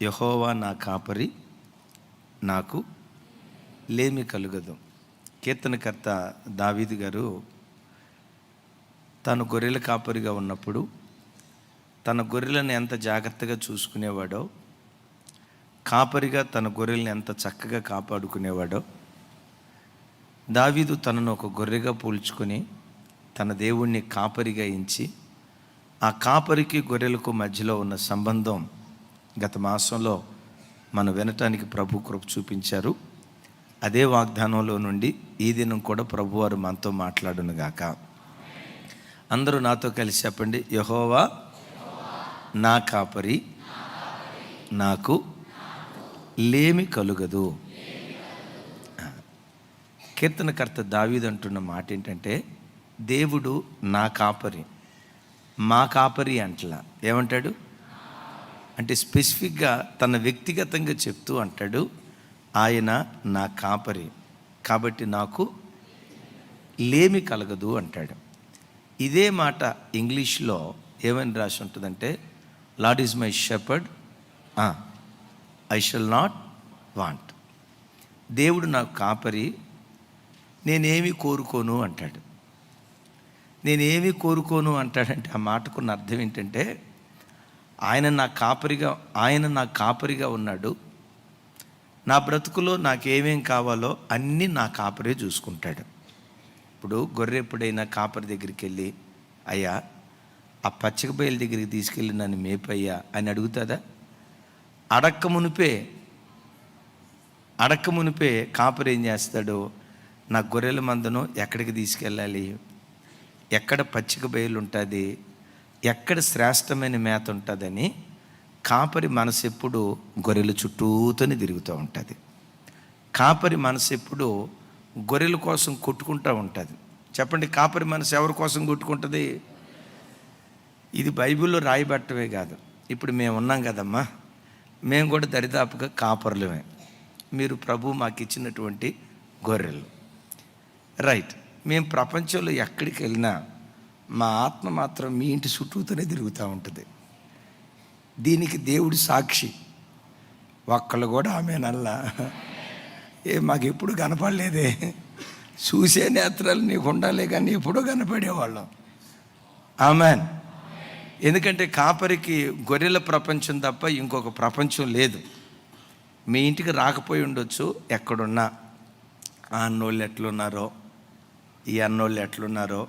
యెహోవా నా కాపరి, నాకు లేమి కలుగదు. కీర్తనకర్త దావీదు గారు తను గొర్రెల కాపరిగా ఉన్నప్పుడు తన గొర్రెలను ఎంత జాగ్రత్తగా చూసుకునేవాడో, కాపరిగా తన గొర్రెలను ఎంత చక్కగా కాపాడుకునేవాడో, దావీదు తనను ఒక గొర్రెగా పోల్చుకొని తన దేవుణ్ణి కాపరిగా ఎంచి ఆ కాపరికి గొర్రెలకు మధ్యలో ఉన్న సంబంధం గత మాసంలో మనం వినటానికి ప్రభు కృప చూపించారు. అదే వాగ్దానంలో నుండి ఈ దినం కూడా ప్రభువారు మనతో మాట్లాడునుగాక. అందరూ నాతో కలిసి చెప్పండి, యెహోవా నా కాపరి, నాకు లేమి కలుగదు. కీర్తనకర్త దావీదు అంటున్న మాట ఏంటంటే, దేవుడు నా కాపరి, మా కాపరి అంటలా. ఏమంటాడు అంటే స్పెసిఫిక్గా తన వ్యక్తిగతంగా చెప్తూ అంటాడు, ఆయన నా కాపరి కాబట్టి నాకు లేమి కలగదు అంటాడు. ఇదే మాట ఇంగ్లీష్లో ఏమని రాసి ఉంటుందంటే, lord is my shepherd, I shall not want. దేవుడు నాకు కాపరి, నేనేమి కోరుకోను అంటాడు. నేనేమి కోరుకోను అంటాడంటే ఆ మాటకున్న అర్థం ఏంటంటే, ఆయన నా కాపరిగా ఉన్నాడు. నా బ్రతుకులో నాకేమేం కావాలో అన్నీ నా కాపరే చూసుకుంటాడు. ఇప్పుడు గొర్రె ఎప్పుడైనా కాపరి దగ్గరికి వెళ్ళి, అయ్యా ఆ పచ్చిక బయలు దగ్గరికి తీసుకెళ్ళి నన్ను మేపయ్యా అని అడుగుతుందా? అడక్క మునిపే కాపరి ఏం చేస్తాడు, నా గొర్రెల మందను ఎక్కడికి తీసుకెళ్ళాలి, ఎక్కడ పచ్చిక బయలు ఉంటుంది, ఎక్కడ శ్రేష్టమైన మేత ఉంటుందని కాపరి మనసు ఎప్పుడు గొర్రెల చుట్టూతోనే తిరుగుతూ ఉంటుంది. కాపరి మనసు ఎప్పుడు గొర్రెల కోసం కొట్టుకుంటూ ఉంటుంది. చెప్పండి, కాపరి మనసు ఎవరి కోసం కొట్టుకుంటుంది? ఇది బైబిల్లో రాయబట్టవే కాదు. ఇప్పుడు మేము ఉన్నాం కదమ్మా, మేము కూడా దరిదాపుగా కాపరులమే. మీరు ప్రభు మాకు ఇచ్చినటువంటి గొర్రెలు, రైట్. మేము ప్రపంచంలో ఎక్కడికి వెళ్ళినా మా ఆత్మ మాత్రం మీ ఇంటి చుట్టూతోనే తిరుగుతూ ఉంటుంది. దీనికి దేవుడి సాక్షి. ఒక్కళ్ళు కూడా ఆమెనల్లా మాకు ఎప్పుడు కనపడలేదే, చూసే నేత్రాలు నీకు ఉండాలి కానీ ఎప్పుడూ కనపడేవాళ్ళం. ఆమెన్. ఎందుకంటే కాపరికి గొర్రెల ప్రపంచం తప్ప ఇంకొక ప్రపంచం లేదు. మీ ఇంటికి రాకపోయి ఉండొచ్చు, ఎక్కడున్నా ఆ అన్నోళ్ళు ఎట్లున్నారో, ఈ అన్నోళ్ళు ఎట్లున్నారో,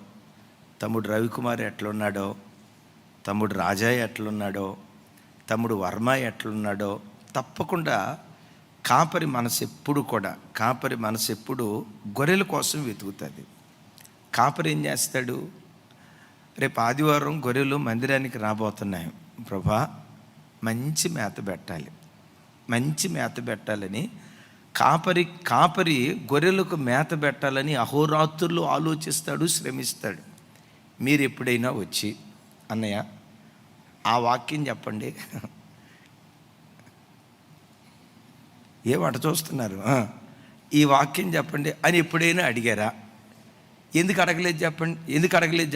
తమ్ముడు రవికుమార్ ఎట్లున్నాడో, తమ్ముడు రాజయ్య ఎట్లున్నాడో, తమ్ముడు వర్మ ఎట్లున్నాడో, తప్పకుండా కాపరి మనసు ఎప్పుడు గొర్రెల కోసం వెతుకుతుంది. కాపరి ఏం చేస్తాడు, రేపు ఆదివారం గొర్రెలు మందిరానికి రాబోతున్నాయి, ప్రభా మంచి మేత పెట్టాలని కాపరి గొర్రెలకు మేత పెట్టాలని అహోరాత్రులు ఆలోచిస్తాడు, శ్రమిస్తాడు. మీరు ఎప్పుడైనా వచ్చి, అన్నయ్య ఆ వాక్యం చెప్పండి, ఏమట చూస్తున్నారు, ఈ వాక్యం చెప్పండి అని ఎప్పుడైనా అడిగారా? ఎందుకు అడగలేదు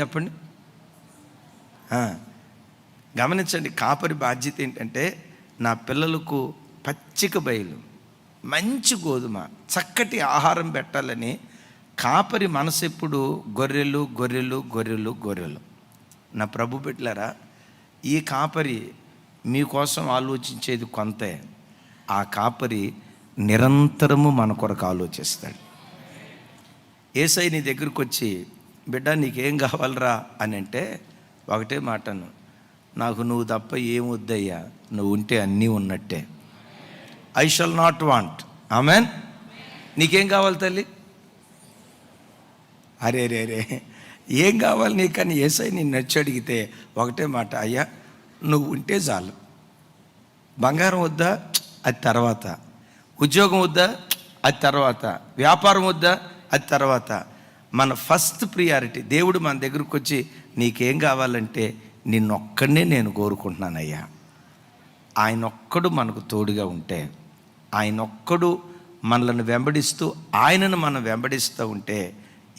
చెప్పండి. గమనించండి, కాపరి బాధ్యత ఏంటంటే, నా పిల్లలకు పచ్చిక బయలు, మంచి గోధుమ, చక్కటి ఆహారం పెట్టాలని కాపరి మనసు ఎప్పుడు గొర్రెలు. నా ప్రభు బిడ్డలారా, ఈ కాపరి మీకోసం ఆలోచించేది కొంతే. ఆ కాపరి నిరంతరము మన కొరకు ఆలోచిస్తాడు. యేసయ్య నీ దగ్గరికి వచ్చి, బిడ్డ నీకేం కావాలరా అని అంటే ఒకటే మాటను, నాకు నువ్వు తప్ప ఏం వద్దయ్యా, నువ్వు ఉంటే అన్నీ ఉన్నట్టే. I shall not want. Amen. నీకేం కావాలి తల్లి? అరే ఏం కావాలి నీకని యేసయ్య నిన్ను నచ్చి అడిగితే ఒకటే మాట, అయ్యా నువ్వు ఉంటే చాలు. బంగారం వద్దా, అది తర్వాత. ఉద్యోగం వద్దా, అది తర్వాత. వ్యాపారం వద్దా, అది తర్వాత. మన ఫస్ట్ ప్రియారిటీ దేవుడు మన దగ్గరకు వచ్చి, నీకేం కావాలంటే నిన్నొక్కడనే నేను కోరుకుంటున్నానయ్యా. ఆయన ఒక్కడు మనకు తోడుగా ఉంటే, ఆయన ఒక్కడు మనల్ని వెంబడిస్తూ, ఆయనను మనం వెంబడిస్తూ ఉంటే,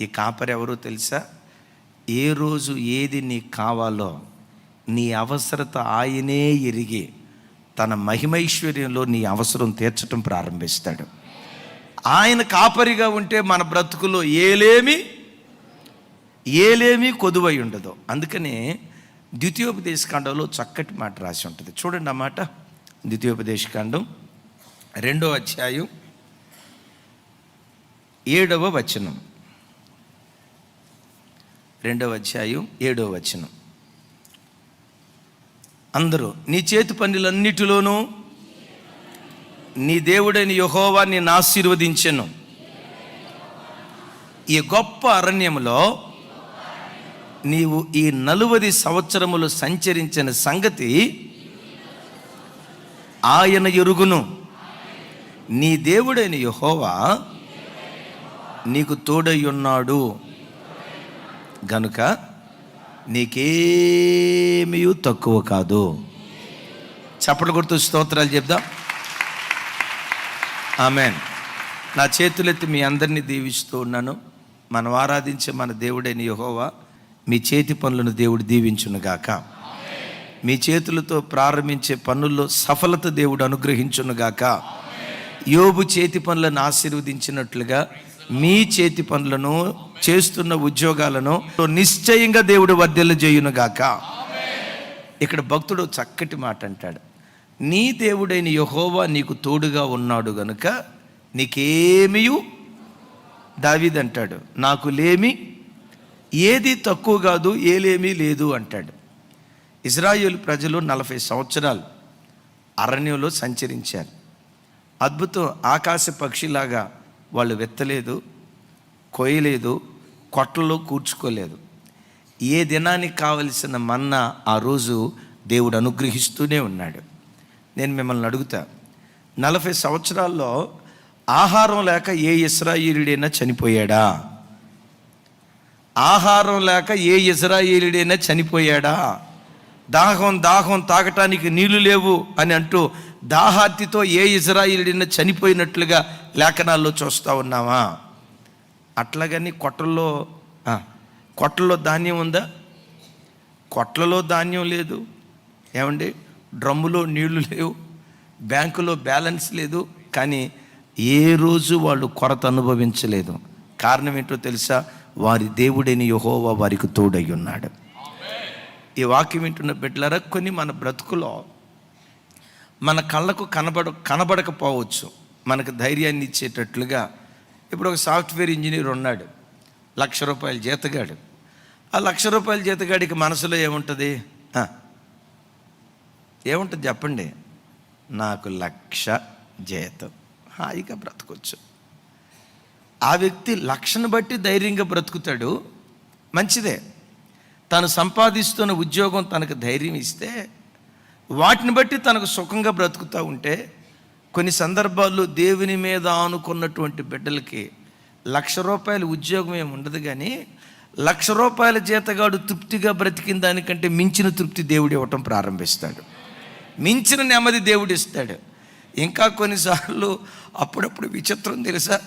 ఈ కాపరి ఎవరో తెలుసా? ఏ రోజు ఏది నీకు కావాలో నీ అవసరత ఆయనే ఎరిగి తన మహిమైశ్వర్యంలో నీ అవసరం తీర్చడం ప్రారంభిస్తాడు. ఆయన కాపరిగా ఉంటే మన బ్రతుకులో ఏలేమి కొదువై ఉండదు. అందుకనే ద్వితీయోపదేశకాండంలో చక్కటి మాట రాసి ఉంటుంది. చూడండి ఆ మాట. ద్వితీయోపదేశకాండం 2వ అధ్యాయం 7వ వచనం. 2వ అధ్యాయం 7వ వచనం. అందరూ నీ చేతి పనులన్నిటిలోనూ నీ దేవుడైన యెహోవా నిన్ను ఆశీర్వదించెను. ఈ గొప్ప అరణ్యములో నీవు ఈ 40 సంవత్సరములు సంచరించిన సంగతి ఆయన ఎరుగును. నీ దేవుడైన యెహోవా నీకు తోడై ఉన్నాడు గనుక నీకేమీ తక్కువ కాదు. చప్పట్లు కొడుతూ స్తోత్రాలు చెప్దాం. ఆమేన్. నా చేతులెత్తి మీ అందరినీ దీవిస్తూ ఉన్నాను. మనం ఆరాధించే మన దేవుడైన యెహోవా మీ చేతి పనులను దేవుడు దీవించునుగాక. మీ చేతులతో ప్రారంభించే పనుల్లో సఫలత దేవుడు అనుగ్రహించునుగాక. యోబు చేతి పనులను ఆశీర్వదించినట్లుగా మీ చేతి పనులను, చేస్తున్న ఉద్యోగాలను నిశ్చయంగా దేవుడు వర్ధిల్ల చేయునుగాక. ఇక్కడ భక్తుడు చక్కటి మాట అంటాడు. నీ దేవుడైన యెహోవా నీకు తోడుగా ఉన్నాడు గనుక నీకేమీ, దావీదు అంటాడు, నాకు లేమి ఏది తక్కువ కాదు, ఏలేమీ లేదు అంటాడు. ఇజ్రాయేలు ప్రజలు 40 సంవత్సరాలు అరణ్యంలో సంచరించారు. అద్భుతం. ఆకాశ పక్షిలాగా వాళ్ళు వెత్తలేదు, కొయ్యలేదు, కొట్టలో కూర్చుకోలేదు. ఏ దినానికి కావలసిన మన్నా ఆ రోజు దేవుడు అనుగ్రహిస్తూనే ఉన్నాడు. నేను మిమ్మల్ని అడుగుతా, 40 సంవత్సరాల్లో ఆహారం లేక ఏ ఇశ్రాయేలీయుడైనా చనిపోయాడా? ఆహారం లేక ఏ ఇశ్రాయేలీయుడైనా చనిపోయాడా? దాహం తాగటానికి నీళ్లు లేవు అని అంటూ దాహార్తితో ఏ ఇశ్రాయేలీయుడైనా చనిపోయినట్లుగా లేఖనాల్లో చూస్తూ ఉన్నావా? అట్లాగని కొట్టల్లో ధాన్యం ఉందా? కొట్లలో ధాన్యం లేదు. ఏమండి, డ్రమ్ములో నీళ్లు లేవు, బ్యాంకులో బ్యాలెన్స్ లేదు. కానీ ఏ రోజు వాళ్ళు కొరత అనుభవించలేదు. కారణం ఏంటో తెలుసా? వారి దేవుడైన యెహోవా వారికి తోడై ఉన్నాడు. ఈ వాక్యం వింటున్న బిడ్డలారా, కొన్ని మన బ్రతుకులో మన కళ్ళకు కనబడకపోవచ్చు, మనకు ధైర్యాన్ని ఇచ్చేటట్లుగా. ఇప్పుడు ఒక సాఫ్ట్వేర్ ఇంజనీర్ ఉన్నాడు, ₹1,00,000 జీతగాడు. ఆ ₹1,00,000 జీతగాడికి మనసులో ఏముంటుంది? ఏముంటుంది చెప్పండి? నాకు 1,00,000 జీతం, హాయిగా బ్రతకొచ్చు. ఆ వ్యక్తి 1,00,000ను బట్టి ధైర్యంగా బ్రతుకుతాడు, మంచిదే. తను సంపాదిస్తున్న ఉద్యోగం తనకు ధైర్యం ఇస్తే వాటిని బట్టి తనకు సుఖంగా బ్రతుకుతూ ఉంటే, కొన్ని సందర్భాల్లో దేవుని మీద ఆనుకున్నటువంటి బిడ్డలకి ₹1,00,000 ఉద్యోగం ఏమి ఉండదు, కానీ ₹1,00,000 జీతగాడు తృప్తిగా బ్రతికిన దానికంటే మించిన తృప్తి దేవుడు ఇవ్వటం ప్రారంభిస్తాడు. మించిన నెమ్మది దేవుడు ఇస్తాడు. ఇంకా కొన్నిసార్లు అప్పుడప్పుడు విచిత్రం తెలుసా?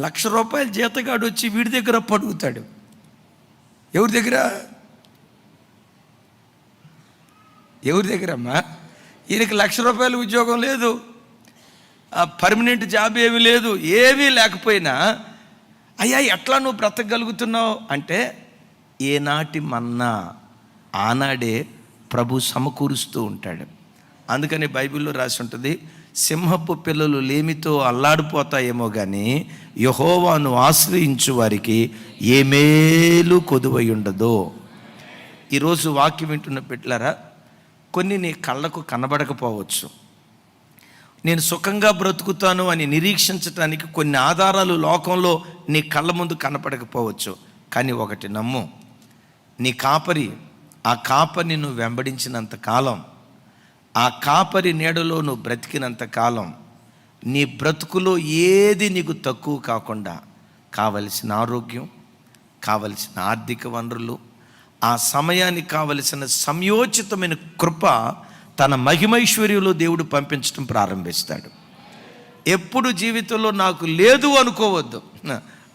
₹1,00,000 జీతగాడు వచ్చి వీడి దగ్గర అప్పు అడుగుతాడు. ఎవరి దగ్గర అమ్మా? ఈయనకి ₹1,00,000 ఉద్యోగం లేదు, పర్మనెంట్ జాబ్ ఏమీ లేదు, ఏమీ లేకపోయినా అయ్యా ఎట్లా నువ్వు బ్రతకగలుగుతున్నావు అంటే, ఏనాటి మన్నా ఆనాడే ప్రభు సమకూరుస్తూ ఉంటాడు. అందుకని బైబిల్లో రాసి ఉంటుంది, సింహపు పిల్లలు లేమితో అల్లాడిపోతాయేమో కానీ యెహోవాను ఆశ్రయించు వారికి ఏ మేలు కొదువై ఉండదో. ఈరోజు వాక్యం వింటున్న బిడ్డలారా, కొన్ని నీ కళ్ళకు కనబడకపోవచ్చు. నేను సుఖంగా బ్రతుకుతాను అని నిరీక్షించటానికి కొన్ని ఆధారాలు లోకంలో నీ కళ్ళ ముందు కనపడకపోవచ్చు. కానీ ఒకటి నమ్ము, నీ కాపరి, ఆ కాపరిని నువ్వు వెంబడించినంత కాలం, ఆ కాపరి నీడలో నువ్వు బ్రతికినంత కాలం, నీ బ్రతుకులో ఏది నీకు తక్కువ కాకుండా కావలసిన ఆరోగ్యం, కావలసిన ఆర్థిక వనరులు, ఆ సమయానికి కావలసిన సంయోచితమైన కృప తన మహిమైశ్వర్యంలో దేవుడు పంపించడం ప్రారంభిస్తాడు. ఎప్పుడు జీవితంలో నాకు లేదు అనుకోవద్దు.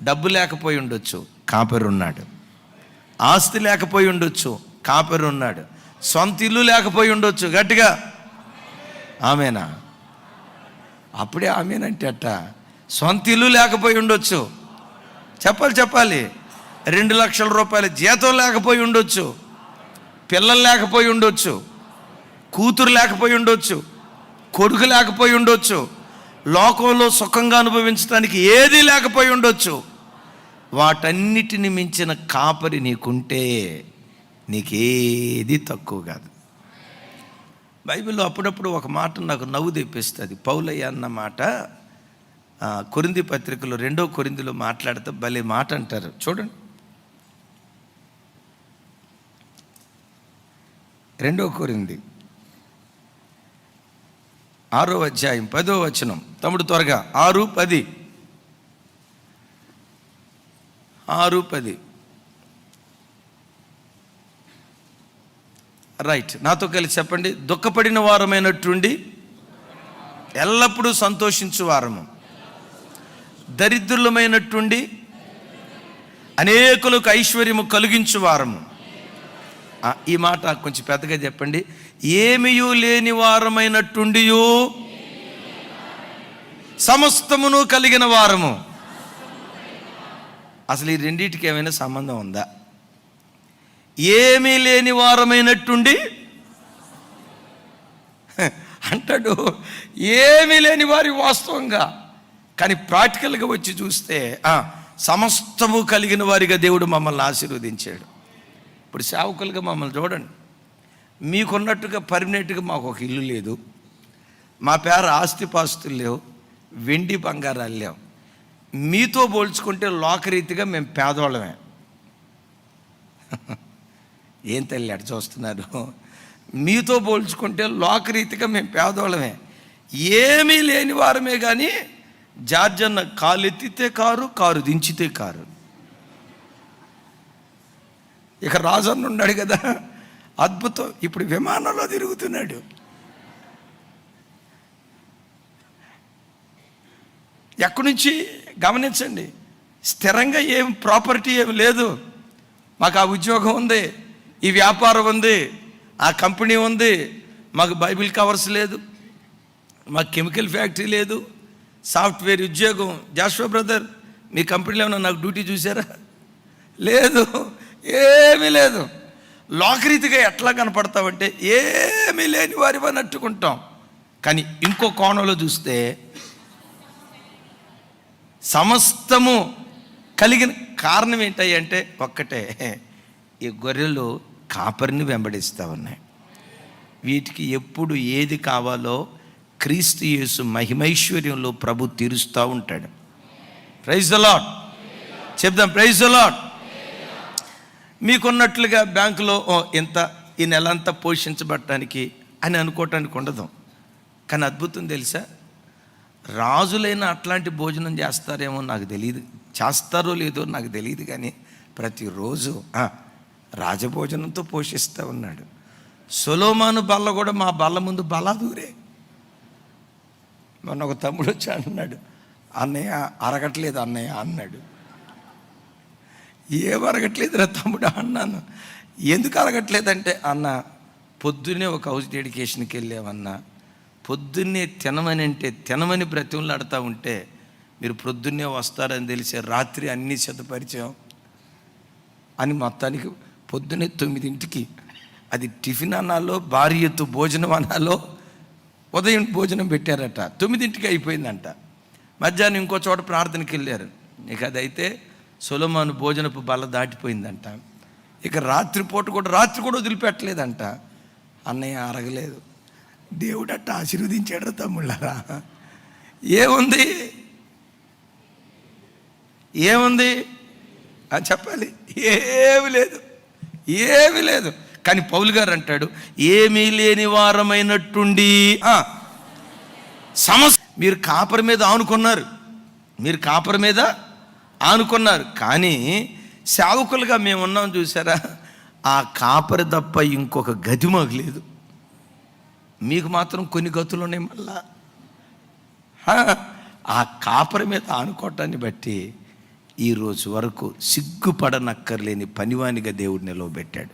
డబ్బు లేకపోయి ఉండొచ్చు, కాపరి ఉన్నాడు. ఆస్తి లేకపోయి ఉండొచ్చు, కాపరి ఉన్నాడు. సొంత ఇల్లు లేకపోయి ఉండొచ్చు, గట్టిగా ఆమెనా? అప్పుడే ఆమెనంటే అట్ట. సొంత ఇల్లు లేకపోయి ఉండొచ్చు, చెప్పాలి. 2 లక్షల రూపాయల జీతం లేకపోయి ఉండొచ్చు, పిల్లలు లేకపోయి ఉండొచ్చు, కూతురు లేకపోయి ఉండొచ్చు, కొడుకు లేకపోయి ఉండొచ్చు, లోకంలో సుఖంగా అనుభవించడానికి ఏదీ లేకపోయి ఉండొచ్చు. వాటన్నిటిని మించిన కాపరి నీకుంటే నీకేది తక్కువ కాదు. బైబిల్లో అప్పుడప్పుడు ఒక మాట నాకు నవ్వు తెప్పిస్తుంది. పౌలయ్య అన్న మాట కొరింథీ పత్రికలో 2వ కొరింథీలో మాట్లాడితే భలే మాట అంటారు. చూడండి, 2వ కొరింథీ 6వ అధ్యాయం 10వ వచనం. తమ్ముడు త్వరగా 6:10. 6:10 రైట్, నాతో కలిసి చెప్పండి. దుఃఖపడిన వారమైనట్టుండి ఎల్లప్పుడూ సంతోషించు వారము, దరిద్రులమైనట్టుండి అనేకులకు ఐశ్వర్యము కలిగించు వారము. ఈ మాట కొంచెం పెద్దగా చెప్పండి. ఏమియూ లేని వారమైనట్టుండియు సమస్తమును కలిగిన వారము. అసలు ఈ రెండింటికి ఏమైనా సంబంధం ఉందా? ఏమీ లేని వారమైనట్టుండి అంటాడు. ఏమీ లేని వారి వాస్తవంగా, కానీ ప్రాక్టికల్గా వచ్చి చూస్తే సమస్తము కలిగిన వారిగా దేవుడు మమ్మల్ని ఆశీర్వదించాడు. ఇప్పుడు సేవకులుగా మమ్మల్ని చూడండి. మీకున్నట్టుగా పర్మనెంట్గా మాకు ఒక ఇల్లు లేదు, మా పేరు ఆస్తిపాస్తులు లేవు, వెండి బంగారాలు లేవు. మీతో పోల్చుకుంటే లోకరీతిగా మేము పేదవాళ్ళమే. ఏం తల్లి అటు చూస్తున్నారు? మీతో పోల్చుకుంటే లోకరీతిగా మేము పేదవాళ్ళమే, ఏమీ లేని వారమే. కానీ జార్జ్ అన్న కాలు ఎత్తితే కారు, కారు దించితే కారు. ఇక రాజన్న ఉన్నాడు కదా, అద్భుతం, ఇప్పుడు విమానంలో తిరుగుతున్నాడు. ఎక్కడి నుంచి గమనించండి. స్థిరంగా ఏం ప్రాపర్టీ ఏమి లేదు. మాకు ఆ ఉద్యోగం ఉంది, ఈ వ్యాపారం ఉంది, ఆ కంపెనీ ఉంది, మాకు బైబిల్ కవర్స్ లేదు, మాకు కెమికల్ ఫ్యాక్టరీ లేదు, సాఫ్ట్వేర్ ఉద్యోగం. జాషువా బ్రదర్, మీ కంపెనీలో ఏమన్నా నాకు డ్యూటీ చూసారా? లేదు, ఏమీ లేదు. లోకరీతిగా ఎట్లా కనపడతామంటే ఏమీ లేని వారి అన్నట్టుకుంటాం. కానీ ఇంకో కోణంలో చూస్తే సమస్తము కలిగిన కారణం ఏంటంటే ఒక్కటే, ఈ గొర్రెలు కాపరిని వెంబడిస్తూ ఉన్నాయి. వీటికి ఎప్పుడు ఏది కావాలో క్రీస్తు యేసు మహిమైశ్వర్యంలో ప్రభు తీరుస్తూ ఉంటాడు. ప్రైజ్ ద లార్డ్ చెప్దాం, ప్రైజ్ ద లార్డ్. మీకున్నట్లుగా బ్యాంకులో ఇంత ఈ నెల అంతా పోషించబడటానికి అని అనుకోవటానికి ఉండదు. కానీ అద్భుతం తెలుసా, రాజులైనా అట్లాంటి భోజనం చేస్తారేమో నాకు తెలియదు, చేస్తారో లేదో నాకు తెలియదు, కానీ ప్రతిరోజు రాజభోజనంతో పోషిస్తూ ఉన్నాడు. సొలొమోను బల్ల కూడా మా బల్ల ముందు బలాదూరే. మొన్న ఒక తమ్ముడు వచ్చి అన్నాడు, అన్నయ్య అరగట్లేదు అన్నయ్య అన్నాడు. ఏం అరగట్లేదురా తమ్ముడు అన్నాను. ఎందుకు అరగట్లేదంటే, అన్న పొద్దున్నే ఒక హౌస్ డెడికేషన్కి వెళ్ళామన్నా, పొద్దున్నే తినమని అంటే తినమని బ్రతిమలాడుతూ ఉంటే మీరు పొద్దున్నే వస్తారని తెలిసే రాత్రి అన్నీ సిద్ధపరిచాం అని మొత్తానికి పొద్దున్నే 9ంటికి అది టిఫిన్ అనాలో భార్యతో భోజనం అనాలో ఉదయం భోజనం పెట్టారట. 9ంటికి అయిపోయిందంట. మధ్యాహ్నం ఇంకో చోట ప్రార్థనకి వెళ్ళారు. ఇక అదైతే సొలొమోను భోజనపు బల్ల దాటిపోయిందంట. ఇక రాత్రి కూడా వదిలిపెట్టలేదంట. అన్నయ్య అరగలేదు. దేవుడు అట్ట ఆశీర్వదించాడు తమ్ముళ్ళరా. ఏముంది అని చెప్పాలి? ఏమీ లేదు. కానీ పౌలు గారు అంటాడు, ఏమీ లేని వారమైనట్టుండి మీరు కాపరి మీద ఆనుకున్నారు, కానీ సేవకులుగా మేము ఉన్నాం చూసారా, ఆ కాపరి తప్ప ఇంకొక గతి మాకు లేదు. మీకు మాత్రం కొన్ని గతులు ఉన్నాయి. మళ్ళా ఆ కాపరి మీద ఆనుకోవటాన్ని బట్టి ఈరోజు వరకు సిగ్గుపడనక్కర్లేని పనివానిగా దేవుడు నిలవబెట్టాడు.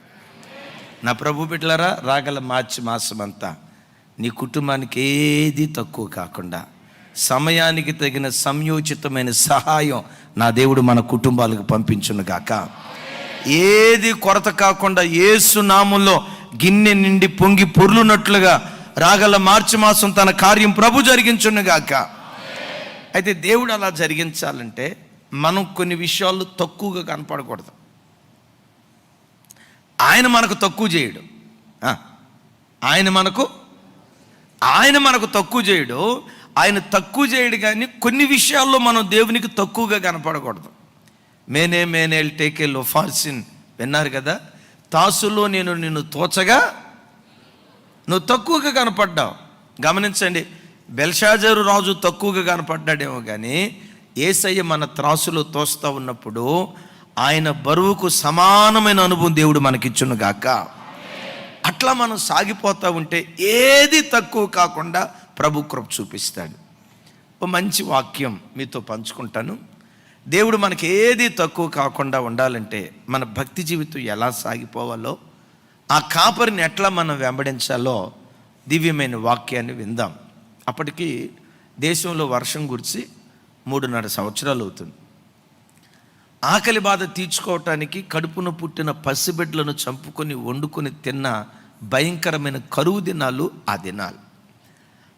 నా ప్రభు బిడ్డలారా, రాగల మార్చి మాసం అంతా నీ కుటుంబానికి ఏది తక్కువ కాకుండా సమయానికి తగిన సంయోచితమైన సహాయం నా దేవుడు మన కుటుంబాలకు పంపించును గాక. ఏది కొరత కాకుండా యేసు నామములో గిన్నె నిండి పొంగి పొర్లునట్లుగా రాగల మార్చి మాసం తన కార్యం ప్రభు జరిగించును గాక. అయితే దేవుడు అలా జరిగించాలంటే మనం కొన్ని విషయాలు తక్కువగా కనపడకూడదు. ఆయన మనకు తక్కువ చేయడు. ఆయన మనకు తక్కువ చేయడు. ఆయన తక్కువ చేయడు, కానీ కొన్ని విషయాల్లో మనం దేవునికి తక్కువగా కనపడకూడదు. మేనేల్ టేకే లోఫార్సిన్ విన్నారు కదా. తాసులో నేను నిన్ను తోచగా నువ్వు తక్కువగా కనపడ్డావు. గమనించండి, బెల్షాజరు రాజు తక్కువగా కనపడ్డాడేమో, కానీ యేసయ్య మన త్రాసులో తోస్తూ ఉన్నప్పుడు ఆయన బరువుకు సమానమైన అనుభవం దేవుడు మనకిచ్చును గాక. అట్లా మనం సాగిపోతూ ఉంటే ఏది తక్కువ కాకుండా ప్రభు కృప చూపిస్తాడు. ఓ మంచి వాక్యం మీతో పంచుకుంటాను. దేవుడు మనకి ఏది తక్కువ కాకుండా ఉండాలంటే మన భక్తి జీవితం ఎలా సాగిపోవాలో, ఆ కాపరిని ఎట్లా మనం వెంబడించాలో దివ్యమైన వాక్యాన్ని విందాం. అప్పటికి దేశంలో వర్షం కురిసి 3.5 సంవత్సరాలు అవుతుంది. ఆకలి బాధ తీర్చుకోవటానికి కడుపున పుట్టిన పసిబిడ్డలను చంపుకొని వండుకొని తిన్న భయంకరమైన కరువు దినాలు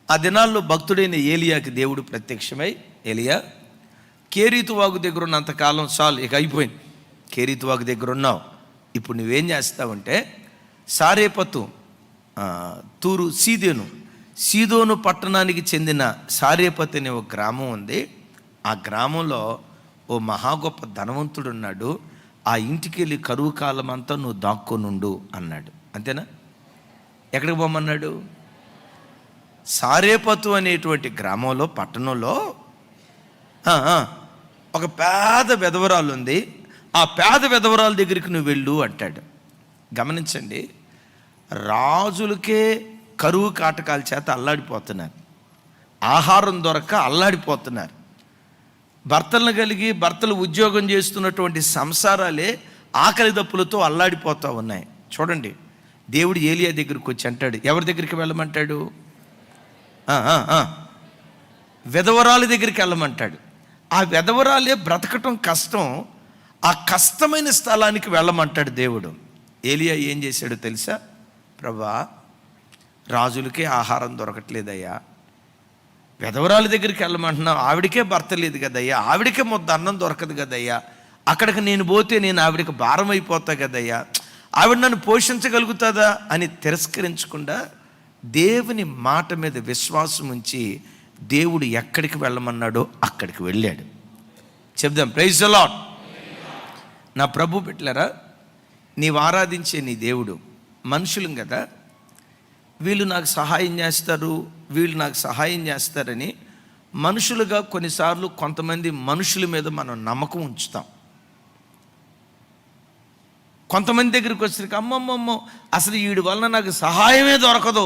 ఆ దినాల్లో భక్తుడైన ఏలియాకి దేవుడు ప్రత్యక్షమై, ఏలియా, కేరీతు వాగు దగ్గర ఉన్నంతకాలం చాలు, ఇక అయిపోయింది. కేరీతు వాగు దగ్గర ఉన్నావు, ఇప్పుడు నువ్వేం చేస్తావంటే సారేపతు తూరు సీదోను పట్టణానికి చెందిన సారేపతు అనే ఒక గ్రామం ఉంది. ఆ గ్రామంలో ఓ మహా గొప్ప ధనవంతుడు ఉన్నాడు. ఆ ఇంటికి వెళ్ళి కరువు కాలం అంతా నువ్వు దాక్కొనుండు అన్నాడు. అంతేనా? ఎక్కడికి పోమన్నాడు? సారేపతు అనేటువంటి గ్రామంలో, పట్టణంలో ఒక పేద విధవరాలు ఉంది. ఆ పేద విధవరాల దగ్గరికి నువ్వు వెళ్ళు అంటాడు. గమనించండి, రాజులకే కరువు కాటకాల చేత అల్లాడిపోతున్నారు, ఆహారం దొరక్క అల్లాడిపోతున్నారు. భర్తలను కలిగి భర్తలు ఉద్యోగం చేస్తున్నటువంటి సంసారాలే ఆకలి దప్పులతో అల్లాడిపోతూ ఉన్నాయి. చూడండి, దేవుడు ఏలియా దగ్గరికి వచ్చి అంటాడు, ఎవరి దగ్గరికి వెళ్ళమంటాడు? విధవరాల దగ్గరికి వెళ్ళమంటాడు. ఆ విధవరాలే బ్రతకటం కష్టం, ఆ కష్టమైన స్థలానికి వెళ్ళమంటాడు దేవుడు. ఏలియా ఏం చేశాడో తెలుసా? ప్రభా, రాజులకే ఆహారం దొరకట్లేదయ్యా, విధవరాల దగ్గరికి వెళ్ళమంటున్నావు, ఆవిడికే భర్త లేదు కదయ్యా, ఆవిడికే ముద్ద అన్నం దొరకదు కదయ్యా, అక్కడికి నేను పోతే నేను ఆవిడికి భారం అయిపోతా కదయ్యా, ఆవిడ నన్ను పోషించగలుగుతుందా అని తిరస్కరించకుండా దేవుని మాట మీద విశ్వాసం ఉంచి దేవుడు ఎక్కడికి వెళ్ళమన్నాడో అక్కడికి వెళ్ళాడు. చెప్దాం, ప్రైజ్ ది లార్డ్. నా ప్రభు బిడ్డలారా, నీవు ఆరాధించే నీ దేవుడు మనుషులం కదా, వీళ్ళు నాకు సహాయం చేస్తారని మనుషులుగా కొన్నిసార్లు కొంతమంది మనుషుల మీద మనం నమ్మకం ఉంచుతాం. కొంతమంది దగ్గరికి వచ్చేసరికి అమ్మమ్మమ్మో అసలు వీడి వలన నాకు సహాయమే దొరకదు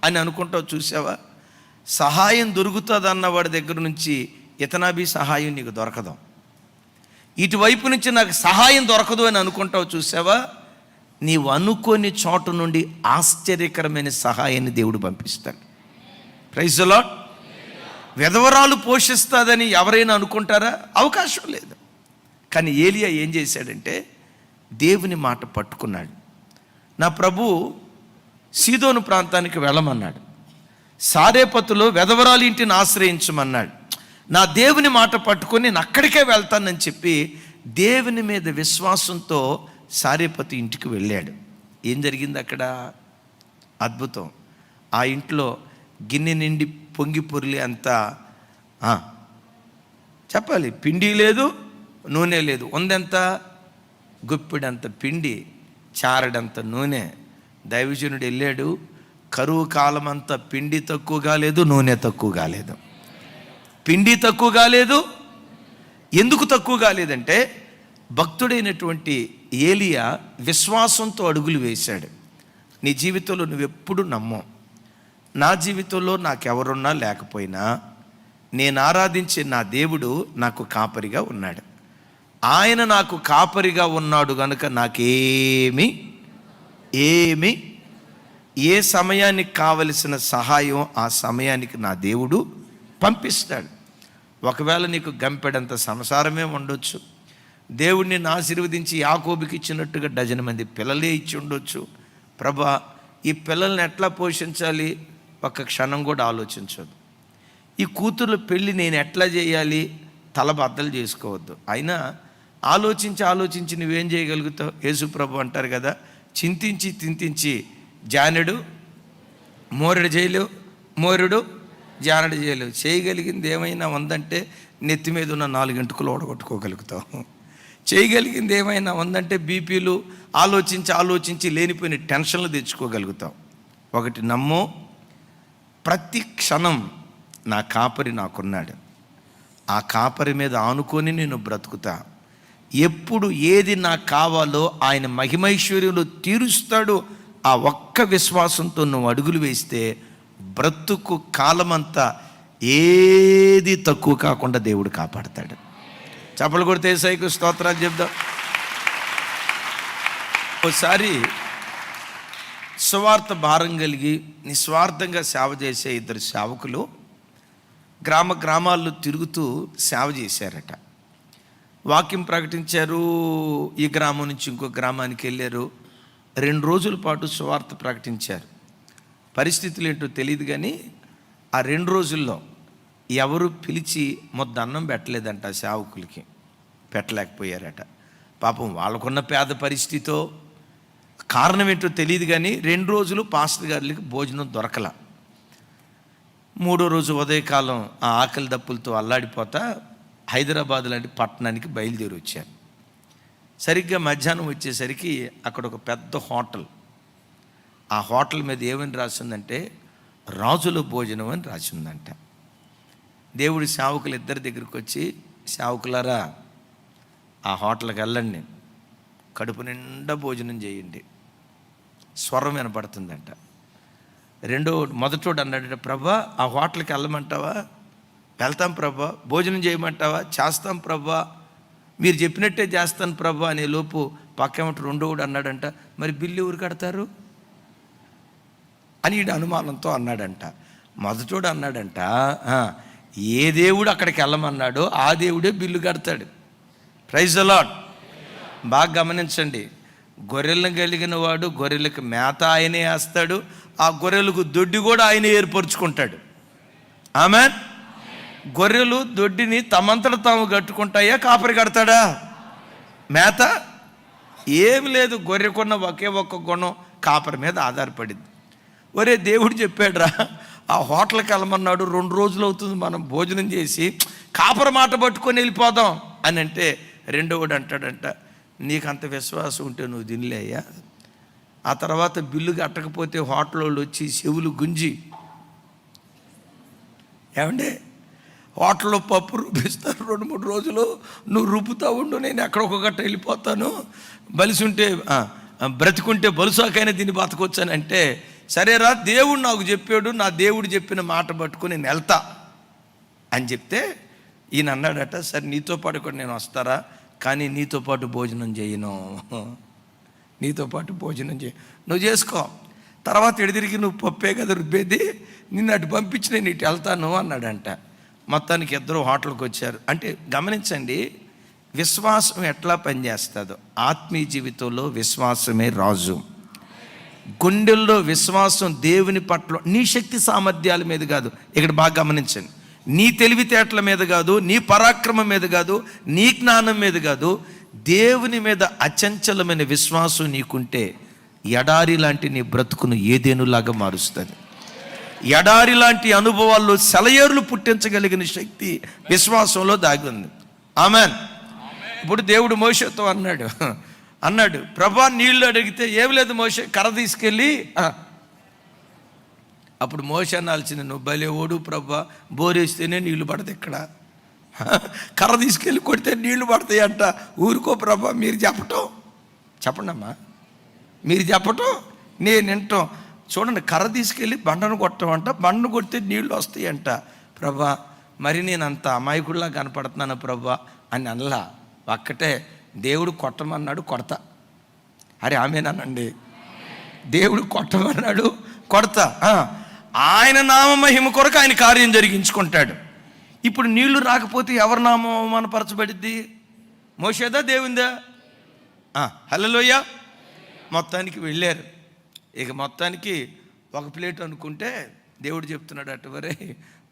అని అనుకుంటావు. చూసావా? సహాయం దొరుకుతుంది అన్నవాడి దగ్గర నుంచి ఇతనాభి సహాయం నీకు దొరకదు. ఇటువైపు నుంచి నాకు సహాయం దొరకదు అని అనుకుంటావు. చూసావా? నీవు అనుకోని చోటు నుండి ఆశ్చర్యకరమైన సహాయాన్ని దేవుడు పంపిస్తాడు. Praise the lord. విధవరాలు పోషిస్తుందని ఎవరైనా అనుకుంటారా? అవకాశం లేదు. కానీ ఏలియా ఏం చేశాడంటే దేవుని మాట పట్టుకున్నాడు. నా ప్రభు సీదోను ప్రాంతానికి వెళ్ళమన్నాడు, సారేపతులో విధవరాలు ఇంటిని ఆశ్రయించమన్నాడు. నా దేవుని మాట పట్టుకొని నేను అక్కడికే వెళ్తానని చెప్పి దేవుని మీద విశ్వాసంతో సారేపతు ఇంటికి వెళ్ళాడు. ఏం జరిగింది అక్కడ? అద్భుతం. ఆ ఇంట్లో గిన్నె నిండి పొంగి పొర్లి అంతా చెప్పాలి, పిండి లేదు, నూనె లేదు. ఉందెంత? గుప్పిడంత పిండి, చారడంత నూనె. దైవజనుడు వెళ్ళాడు, కరువు కాలం అంతా పిండి తక్కువ కాలేదు, నూనె తక్కువ కాలేదు. పిండి తక్కువ కాలేదు. ఎందుకు తక్కువ కాలేదంటే భక్తుడైనటువంటి ఏలియా విశ్వాసంతో అడుగులు వేశాడు. నీ జీవితంలో నువ్వెప్పుడు నమ్మవు, నా జీవితంలో నాకెవరున్నా లేకపోయినా నేను ఆరాధించే నా దేవుడు నాకు కాపరిగా ఉన్నాడు. ఆయన నాకు కాపరిగా ఉన్నాడు కనుక నాకేమీ ఏ సమయానికి కావలసిన సహాయం ఆ సమయానికి నా దేవుడు పంపిస్తాడు. ఒకవేళ నీకు గంపెడంత సంసారమే ఉండొచ్చు, దేవుడిని ఆశీర్వదించి యాకోబుకి ఇచ్చినట్టుగా డజన్ మంది పిల్లలే ఇచ్చి ఉండొచ్చు. ప్రభా, ఈ పిల్లల్ని ఎట్లా పోషించాలి ఒక్క క్షణం కూడా ఆలోచించదు. ఈ కూతుర్ల పెళ్ళి నేను ఎట్లా చేయాలి తలబద్దలు చేసుకోవద్దు. అయినా ఆలోచించి నువ్వేం చేయగలుగుతావు? యేసు ప్రభు అంటారు కదా, చింతించి జానెడు మోరెడు చేయలేవు, మోరెడు జానెడు చేయలేవు. చేయగలిగింది ఏమైనా ఉందంటే నెత్తి మీద ఉన్న 4 గంటలు ఓడగొట్టుకోగలుగుతావు. చేయగలిగింది ఏమైనా ఉందంటే బీపీలు ఆలోచించి లేనిపోయిన టెన్షన్లు తెచ్చుకోగలుగుతాం. ఒకటి నమ్ము, ప్రతి క్షణం నా కాపరి నాకున్నాడు. ఆ కాపరి మీద ఆనుకొని నేను బ్రతుకుతా. ఎప్పుడు ఏది నాకు కావాలో ఆయన మహిమైశ్వర్యంలో తీరుస్తాడు. ఆ ఒక్క విశ్వాసంతో నువ్వు అడుగులు వేస్తే బ్రతుకు కాలమంతా ఏది తక్కువ కాకుండా దేవుడు కాపాడతాడు. చప్పలు కొడితే యేసయ్యకు స్తోత్రాలు చెప్దాం. ఒకసారి సువార్త భారం కలిగి నిస్వార్థంగా సేవ చేసే 2 సేవకులు గ్రామాల్లో తిరుగుతూ సేవ చేశారట. వాక్యం ప్రకటించారు. ఈ గ్రామం నుంచి ఇంకో గ్రామానికి వెళ్ళారు. 2 రోజుల పాటు సువార్త ప్రకటించారు. పరిస్థితులు ఏంటో తెలియదు కానీ ఆ 2 రోజుల్లో ఎవరు పిలిచి మొద్ద అన్నం పెట్టలేదంట. సేవకులకి పెట్టలేకపోయారట. పాపం వాళ్ళకున్న పేద పరిస్థితితో కారణం ఏంటో తెలియదు కానీ 2 రోజులు పాస్టర్ గారికి భోజనం దొరకల. 3వ రోజు ఉదయకాలం ఆ ఆకలి దప్పులతో అల్లాడిపోతా హైదరాబాద్ లాంటి పట్టణానికి బయలుదేరి వచ్చారు. సరిగ్గా మధ్యాహ్నం వచ్చేసరికి అక్కడ ఒక పెద్ద హోటల్. ఆ హోటల్ మీద ఏమని రాసిందంటే రాజుల భోజనం అని రాసిందంట. దేవుడి సేవకులు 2 దగ్గరికి వచ్చి, సేవకులారా ఆ హోటల్కి వెళ్ళండి, కడుపు నిండా భోజనం చేయండి. స్వరం వినపడుతుందంట. మొదటోడు అన్నాడు, ప్రభా ఆ హోటల్కి వెళ్ళమంటావా? వెళ్తాం ప్రభా. భోజనం చేయమంటావా? చేస్తాం ప్రభా. మీరు చెప్పినట్టే చేస్తాను ప్రభా అనే లోపు పక్కేమంటే 2వోడు అన్నాడంట, మరి బిల్లు ఎవరు కడతారు అని ఈడు అనుమానంతో అన్నాడంట. మొదటోడు అన్నాడంట, ఏ దేవుడు అక్కడికి వెళ్ళమన్నాడో ఆ దేవుడే బిల్లు కడతాడు. Praise the lord. బాగా గమనించండి, గొర్రెలను కలిగిన వాడు గొర్రెలకు మేత ఆయనే వేస్తాడు, ఆ గొర్రెలకు దొడ్డి కూడా ఆయనే ఏర్పరచుకుంటాడు. ఆమెన్. గొర్రెలు దొడ్డిని తమంతట తాము కట్టుకుంటాయా, కాపరి కడతాడా? మేత ఏమి లేదు, గొర్రెకున్న ఒకే ఒక్క గుణం కాపరి మీద ఆధారపడింది. ఒరే దేవుడు చెప్పాడురా, ఆ హోటల్కి వెళ్ళమన్నాడు, 2 రోజులు అవుతుంది మనం భోజనం చేసి, కాపరి మాట పట్టుకొని వెళ్ళిపోదాం అని అంటే 2వోడు అంటాడంట, నీకు అంత విశ్వాసం ఉంటే నువ్వు తినలేయ్యా. ఆ తర్వాత బిల్లు కట్టకపోతే హోటల్ వాళ్ళు వచ్చి చెవులు గుంజి, ఏమంటే హోటల్లో పప్పు రూపిస్తారు 2-3 రోజులు, నువ్వు రుపుతా ఉండు, నేను ఎక్కడ ఒక గట్ట వెళ్ళిపోతాను, బలిసి ఉంటే బ్రతికుంటే బలుసాకైనా దీన్ని బతకొచ్చానంటే, సరేరా దేవుడు నాకు చెప్పాడు, నా దేవుడు చెప్పిన మాట పట్టుకొని నేను వెళ్తా అని చెప్తే ఈయన అన్నాడట, సరే నీతో పాటు కూడా నేను వస్తారా, కానీ నీతో పాటు భోజనం చేయను, నీతో పాటు భోజనం చేయ, నువ్వు చేసుకో, తర్వాత ఎడిదిరిగి నువ్వు పప్పే కదా రుబ్బేది, నిన్ను అటు పంపించి నేను ఇటు వెళ్తాను అన్నాడంట. మొత్తానికి 2 హోటల్కి వచ్చారు. అంటే గమనించండి, విశ్వాసం ఎట్లా పనిచేస్తుందో. ఆత్మీయ జీవితంలో విశ్వాసమే రాజు. గుండెల్లో విశ్వాసం దేవుని పట్ల, నీ శక్తి సామర్థ్యాల మీద కాదు, ఇక్కడ బాగా గమనించండి, నీ తెలివితేటల మీద కాదు, నీ పరాక్రమం మీద కాదు, నీ జ్ఞానం మీద కాదు, దేవుని మీద అచంచలమైన విశ్వాసం నీకుంటే ఎడారి లాంటి నీ బ్రతుకును ఏదేనులాగా మారుస్తుంది. ఎడారి లాంటి అనుభవాల్లో సెలయేర్లు పుట్టించగలిగిన శక్తి విశ్వాసంలో దాగి ఉంది. ఆమెన్. ఇప్పుడు దేవుడు మోషేతో అన్నాడు ప్రభా నీళ్ళు అడిగితే ఏమి లేదు మోషే, కర్ర తీసుకెళ్ళి, అప్పుడు మోషే అనాల్సింది, నువ్వు బలేవోడు ప్రభా, బోరేస్తేనే నీళ్లు పడతాయి, ఇక్కడ కర్ర తీసుకెళ్ళి కొడితే నీళ్లు పడతాయి అంట. ఊరుకో ప్రభా, మీరు చెప్పండి అమ్మా, మీరు చెప్పటం నేను వింటాం. చూడండి, కర్ర తీసుకెళ్ళి బండను కొట్టమంట, బండను కొడితే నీళ్ళు వస్తాయి అంట. ప్రభా మరి నేను అంత అమాయకుడిలా కనపడుతున్నాను ప్రభా అని అనలా. ఒక్కటే, దేవుడు కొట్టమన్నాడు, కొడతా. అరే ఆమెనానండి. దేవుడు కొట్టమన్నాడు, కొడతా. ఆయన నామ మహిమ కొరకు ఆయన కార్యం జరిగించుకుంటాడు. ఇప్పుడు నీళ్లు రాకపోతే ఎవరి నామం అవమానపరచబడిద్ది? మోషేదా దేవుందా? హల్లెలూయా. మొత్తానికి వెళ్ళారు. ఇక మొత్తానికి ఒక ప్లేట్ అనుకుంటే దేవుడు చెప్తున్నాడు అటు వరే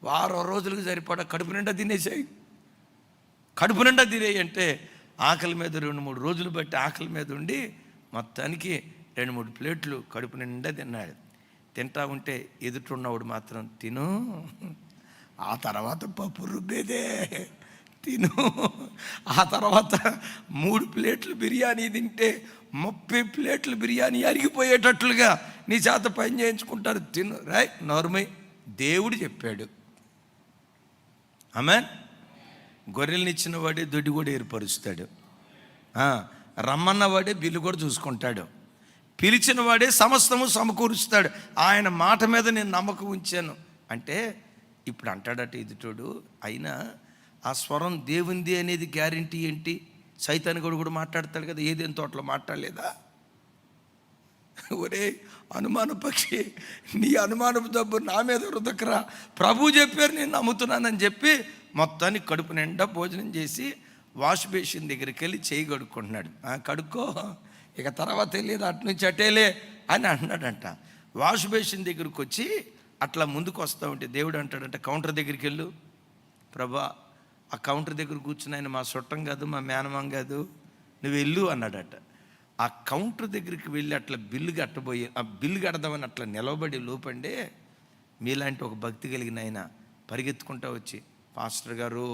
వారం రోజులకు సరిపడా కడుపు నిండా తినేసాయి. కడుపు నిండా తినేయి అంటే ఆకలి మీద 2-3 రోజులు బట్టి ఆకలి మీద ఉండి మొత్తానికి 2-3 ప్లేట్లు కడుపు నిండా తిన్నాడు. తింటా ఉంటే ఎదుటిన్నవాడు మాత్రం తిను, ఆ తర్వాత పప్పు రుబ్బేదే తిను, ఆ తర్వాత 3 ప్లేట్లు బిర్యానీ తింటే 30 ప్లేట్లు బిర్యానీ అరిగిపోయేటట్లుగా నీ చేత పని చేయించుకుంటారు, తిను. నోర్మై దేవుడు చెప్పాడు. ఆమేన్. గొర్రెలనిచ్చిన వాడే దొడ్డి కూడా ఏర్పరుస్తాడు. రమ్మన్న వాడే బిల్లు కూడా చూసుకుంటాడు. పిలిచిన వాడే సమస్తము సమకూరుస్తాడు. ఆయన మాట మీద నేను నమ్మకం ఉంచాను అంటే ఇప్పుడు అంటాడట ఎదుటోడు. అయినా ఆ స్వరం దేవుంది అనేది గ్యారంటీ ఏంటి? సైతాన్ కూడా మాట్లాడతాడు కదా, ఏదేం తోటలో మాట్లాడలేదా? ఒరే అనుమాన పక్షి, నీ అనుమానపు డబ్బు నా మీద రుదకరా, ప్రభు చెప్పారు నేను నమ్ముతున్నానని చెప్పి మొత్తానికి కడుపు నిండా భోజనం చేసి వాష్ బేసిన్ దగ్గరికి వెళ్ళి చేయి కడుక్కుంటున్నాడు. కడుక్కో, ఇక తర్వాత వెళ్ళేది అటు నుంచి అటేలే అని అంటున్నాడంట. వాష్ బేసిన్ దగ్గరికి వచ్చి అట్లా ముందుకు వస్తూ ఉంటే దేవుడు అంటాడంట, కౌంటర్ దగ్గరికి వెళ్ళు. ప్రభా, ఆ కౌంటర్ దగ్గర కూర్చుని ఆయన మా చుట్టం కాదు, మా మేనమాం కాదు, నువ్వు వెళ్ళు అన్నాడట. ఆ కౌంటర్ దగ్గరికి వెళ్ళి అట్లా బిల్లు కట్టబోయి ఆ బిల్లు కడదామని అట్లా నిలవబడి లోపండే మీలాంటి ఒక భక్తి కలిగిన ఆయన పరిగెత్తుకుంటా వచ్చి, పాస్టర్ గారు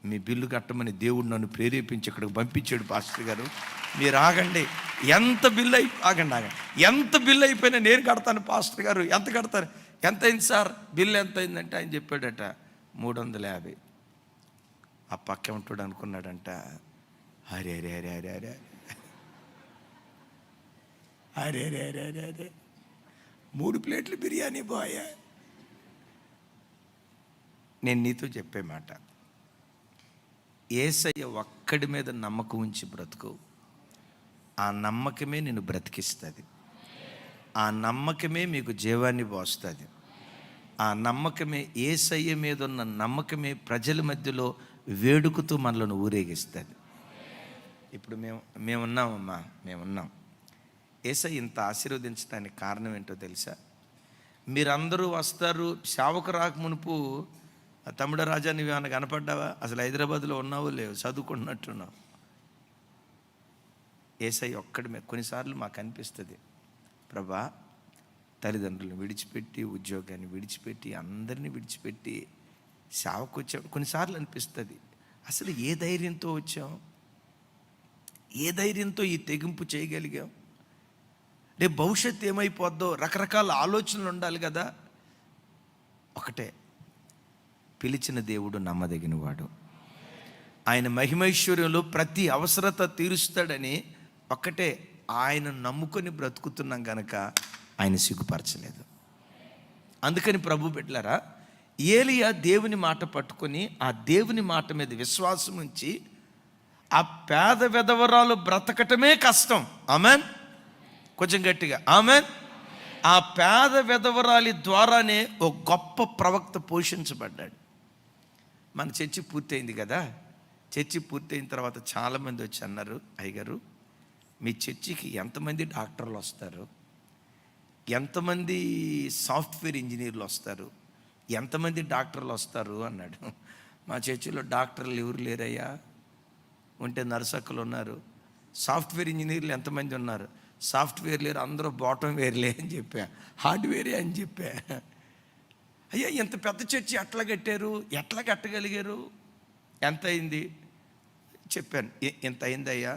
మీ బిల్లు కట్టమని దేవుడు నన్ను ప్రేరేపించి ఇక్కడికి పంపించాడు పాస్టర్ గారు, మీరు ఆగండి, ఎంత బిల్లు ఆగండి ఎంత బిల్లు అయిపోయినా నేను కడతాను పాస్టర్ గారు, ఎంత కడతాను, ఎంత అయింది సార్ బిల్లు ఎంత అయిందంటే ఆయన చెప్పాడట 350. ఆ పక్క ఉంటాడు అనుకున్నాడంట, అరే అరే అరే అరే అరే అరే అరే అరే అరే అరే 3 ప్లేట్లు బిర్యానీ పోయా. నేను నీతో చెప్పే మాట, యేసయ్య ఒక్కడి మీద నమ్మకం ఉంచి బ్రతుకు, ఆ నమ్మకమే నిన్ను బ్రతికిస్తుంది. ఆ నమ్మకమే మీకు జీవాన్ని పోస్తుంది. ఆ నమ్మకమే, యేసయ్య మీద ఉన్న నమ్మకమే ప్రజల మధ్యలో వేడుకతో మనలను ఊరేగిస్తుంది. ఇప్పుడు మేమున్నామమ్మా, మేమున్నాం. యేసయ్య ఇంత ఆశీర్వదించడానికి కారణం ఏంటో తెలుసా? మీరందరూ వస్తారు. సేవకు రాక మునుపు తమ్ముడ రాజా నువ్వు ఏమైనా కనపడ్డావా? అసలు హైదరాబాద్లో ఉన్నావో లేవు, చదువుకుంటున్నట్టున్నావు. యేసయ్య ఒక్కడి మీద కొన్నిసార్లు మాకు అనిపిస్తుంది, ప్రభా తల్లిదండ్రులను విడిచిపెట్టి, ఉద్యోగాన్ని విడిచిపెట్టి, అందరినీ విడిచిపెట్టి సేవకు వచ్చాం. కొన్నిసార్లు అనిపిస్తుంది, అసలు ఏ ధైర్యంతో వచ్చాం, ఏ ధైర్యంతో ఈ తెగింపు చేయగలిగాం? రేపు భవిష్యత్తు ఏమైపోద్దో రకరకాల ఆలోచనలు ఉండాలి కదా. ఒకటే, పిలిచిన దేవుడు నమ్మదగినవాడు, ఆయన మహిమైశ్వర్యంలో ప్రతి అవసరత తీరుస్తాడని ఒక్కటే, ఆయన నమ్ముకొని బ్రతుకుతున్నాం కనుక ఆయన సిగ్గుపరచలేదు. అందుకని ప్రభు బిడ్డలారా, ఏలియా దేవుని మాట పట్టుకొని ఆ దేవుని మాట మీద విశ్వాసం ఉంచి ఆ పేద విధవరాలు బ్రతకటమే కష్టం. ఆమెన్. కొంచెం గట్టిగా ఆమెన్. ఆ పేద విధవరాలి ద్వారానే ఒక గొప్ప ప్రవక్త పోషించబడ్డాడు. మన చర్చి పూర్తయింది కదా. చర్చి పూర్తయిన తర్వాత చాలామంది వచ్చి అన్నారు, అయ్యగారు మీ చర్చికి ఎంతమంది డాక్టర్లు వస్తారు, ఎంతమంది సాఫ్ట్వేర్ ఇంజనీర్లు వస్తారు, ఎంతమంది డాక్టర్లు వస్తారు అన్నాడు. మా చర్చిలో డాక్టర్లు ఎవరు లేరయ్యా, ఉంటే నర్సక్కలు ఉన్నారు. సాఫ్ట్వేర్ ఇంజనీర్లు ఎంతమంది ఉన్నారు, సాఫ్ట్వేర్ లేరు, అందరూ బాటమ్ వేర్లే అని చెప్పా, హార్డ్వేరే అని చెప్పా. అయ్యా ఇంత పెద్ద చర్చి ఎట్లా కట్టారు, ఎట్లా కట్టగలిగారు, ఎంత అయింది చెప్పాను. ఎంత అయింది అయ్యా?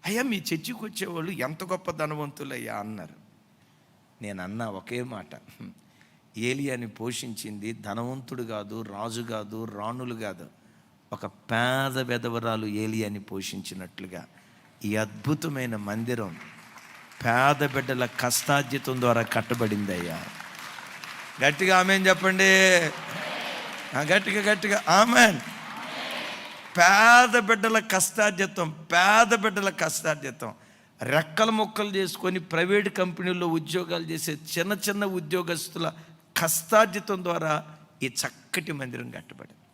అయ్యా మీ చర్చికి వచ్చేవాళ్ళు ఎంత గొప్ప ధనవంతులయ్యా అన్నారు. నేను అన్నా ఒకే మాట, ఏలియాని పోషించింది ధనవంతుడు కాదు, రాజు కాదు, రాణులు కాదు, ఒక పేద విధవరాలు ఏలియాని పోషించినట్లుగా ఈ అద్భుతమైన మందిరం పేద బిడ్డల కష్టార్జితం ద్వారా కట్టబడింది అయ్యా. గట్టిగా ఆమెన్ చెప్పండి, గట్టిగా గట్టిగా ఆమెన్. పేద బిడ్డల కష్టార్జితం, పేద బిడ్డల కష్టార్జితం. రెక్కల ముక్కలు చేసుకొని ప్రైవేట్ కంపెనీల్లో ఉద్యోగాలు చేసే చిన్న చిన్న ఉద్యోగస్తుల కష్టార్జితం ద్వారా ఈ చక్కటి మందిరం కట్టబడింది.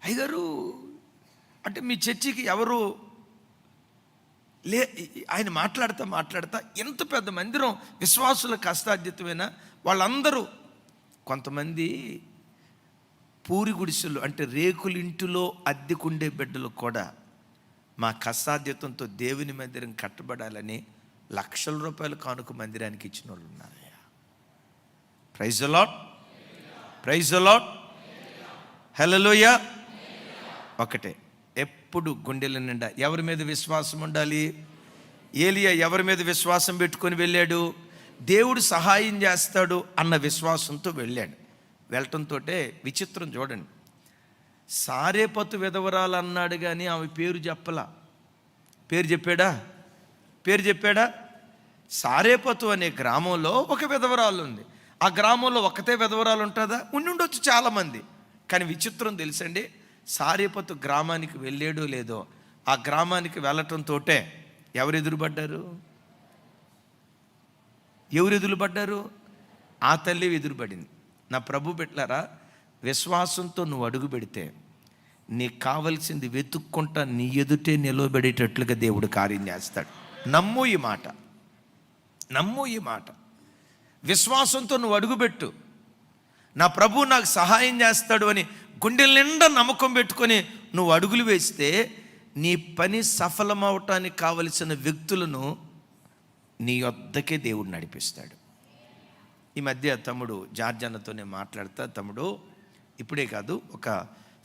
అయ్యగారు అంటే మీ చర్చికి ఎవరు ఆయన మాట్లాడుతా ఎంత పెద్ద మందిరం, విశ్వాసుల కష్టార్జితమైన వాళ్ళందరూ, కొంతమంది పూరి గుడిసెలు అంటే రేకులింటిలో అద్దెకుండే బిడ్డలు కూడా మా కష్టార్జితంతో దేవుని మందిరం కట్టబడాలని లక్షల రూపాయలు కానుక మందిరానికి ఇచ్చిన వాళ్ళు ఉన్నారయ్యా. Praise the lord, praise the lord, hallelujah. ఒకటే, ఎప్పుడు గుండెల నిండా ఎవరి మీద విశ్వాసం ఉండాలి? ఏలియా ఎవరి మీద విశ్వాసం పెట్టుకొని వెళ్ళాడు? దేవుడు సహాయం చేస్తాడు అన్న విశ్వాసంతో వెళ్ళాడు. వెళ్ళటంతో విచిత్రం చూడండి, సారేపతు విధవరాలు అన్నాడు కానీ ఆమె పేరు చెప్పలా. పేరు చెప్పాడా? సారేపతు అనే గ్రామంలో ఒక విధవరాలు ఉంది. ఆ గ్రామంలో ఒకతే విధవరాలు ఉంటుందా? ఉండొచ్చు చాలామంది. కానీ విచిత్రం తెలుసండి, సారేపతు గ్రామానికి వెళ్ళాడో లేదో, ఆ గ్రామానికి వెళ్ళటంతో ఎవరు ఎదురుపడ్డారు? ఆ తల్లి ఎదురుపడింది. నా ప్రభు బిడ్డలారా, విశ్వాసంతో నువ్వు అడుగు పెడితే నీకు కావలసింది వెతుక్కుంటా నీ ఎదుటే నిలవబడేటట్లుగా దేవుడు కార్యం చేస్తాడు. నమ్ము ఈ మాట. విశ్వాసంతో నువ్వు అడుగుపెట్టు, నా ప్రభు నాకు సహాయం చేస్తాడు అని గుండెల నిండా నమ్మకం పెట్టుకొని నువ్వు అడుగులు వేస్తే నీ పని సఫలమవటానికి కావలసిన వ్యక్తులను నీ వద్దకే దేవుడు నడిపిస్తాడు. ఈ మధ్య తమ్ముడు జార్జ్ అన్నతోనే మాట్లాడతా, తమ్ముడు ఇప్పుడే కాదు ఒక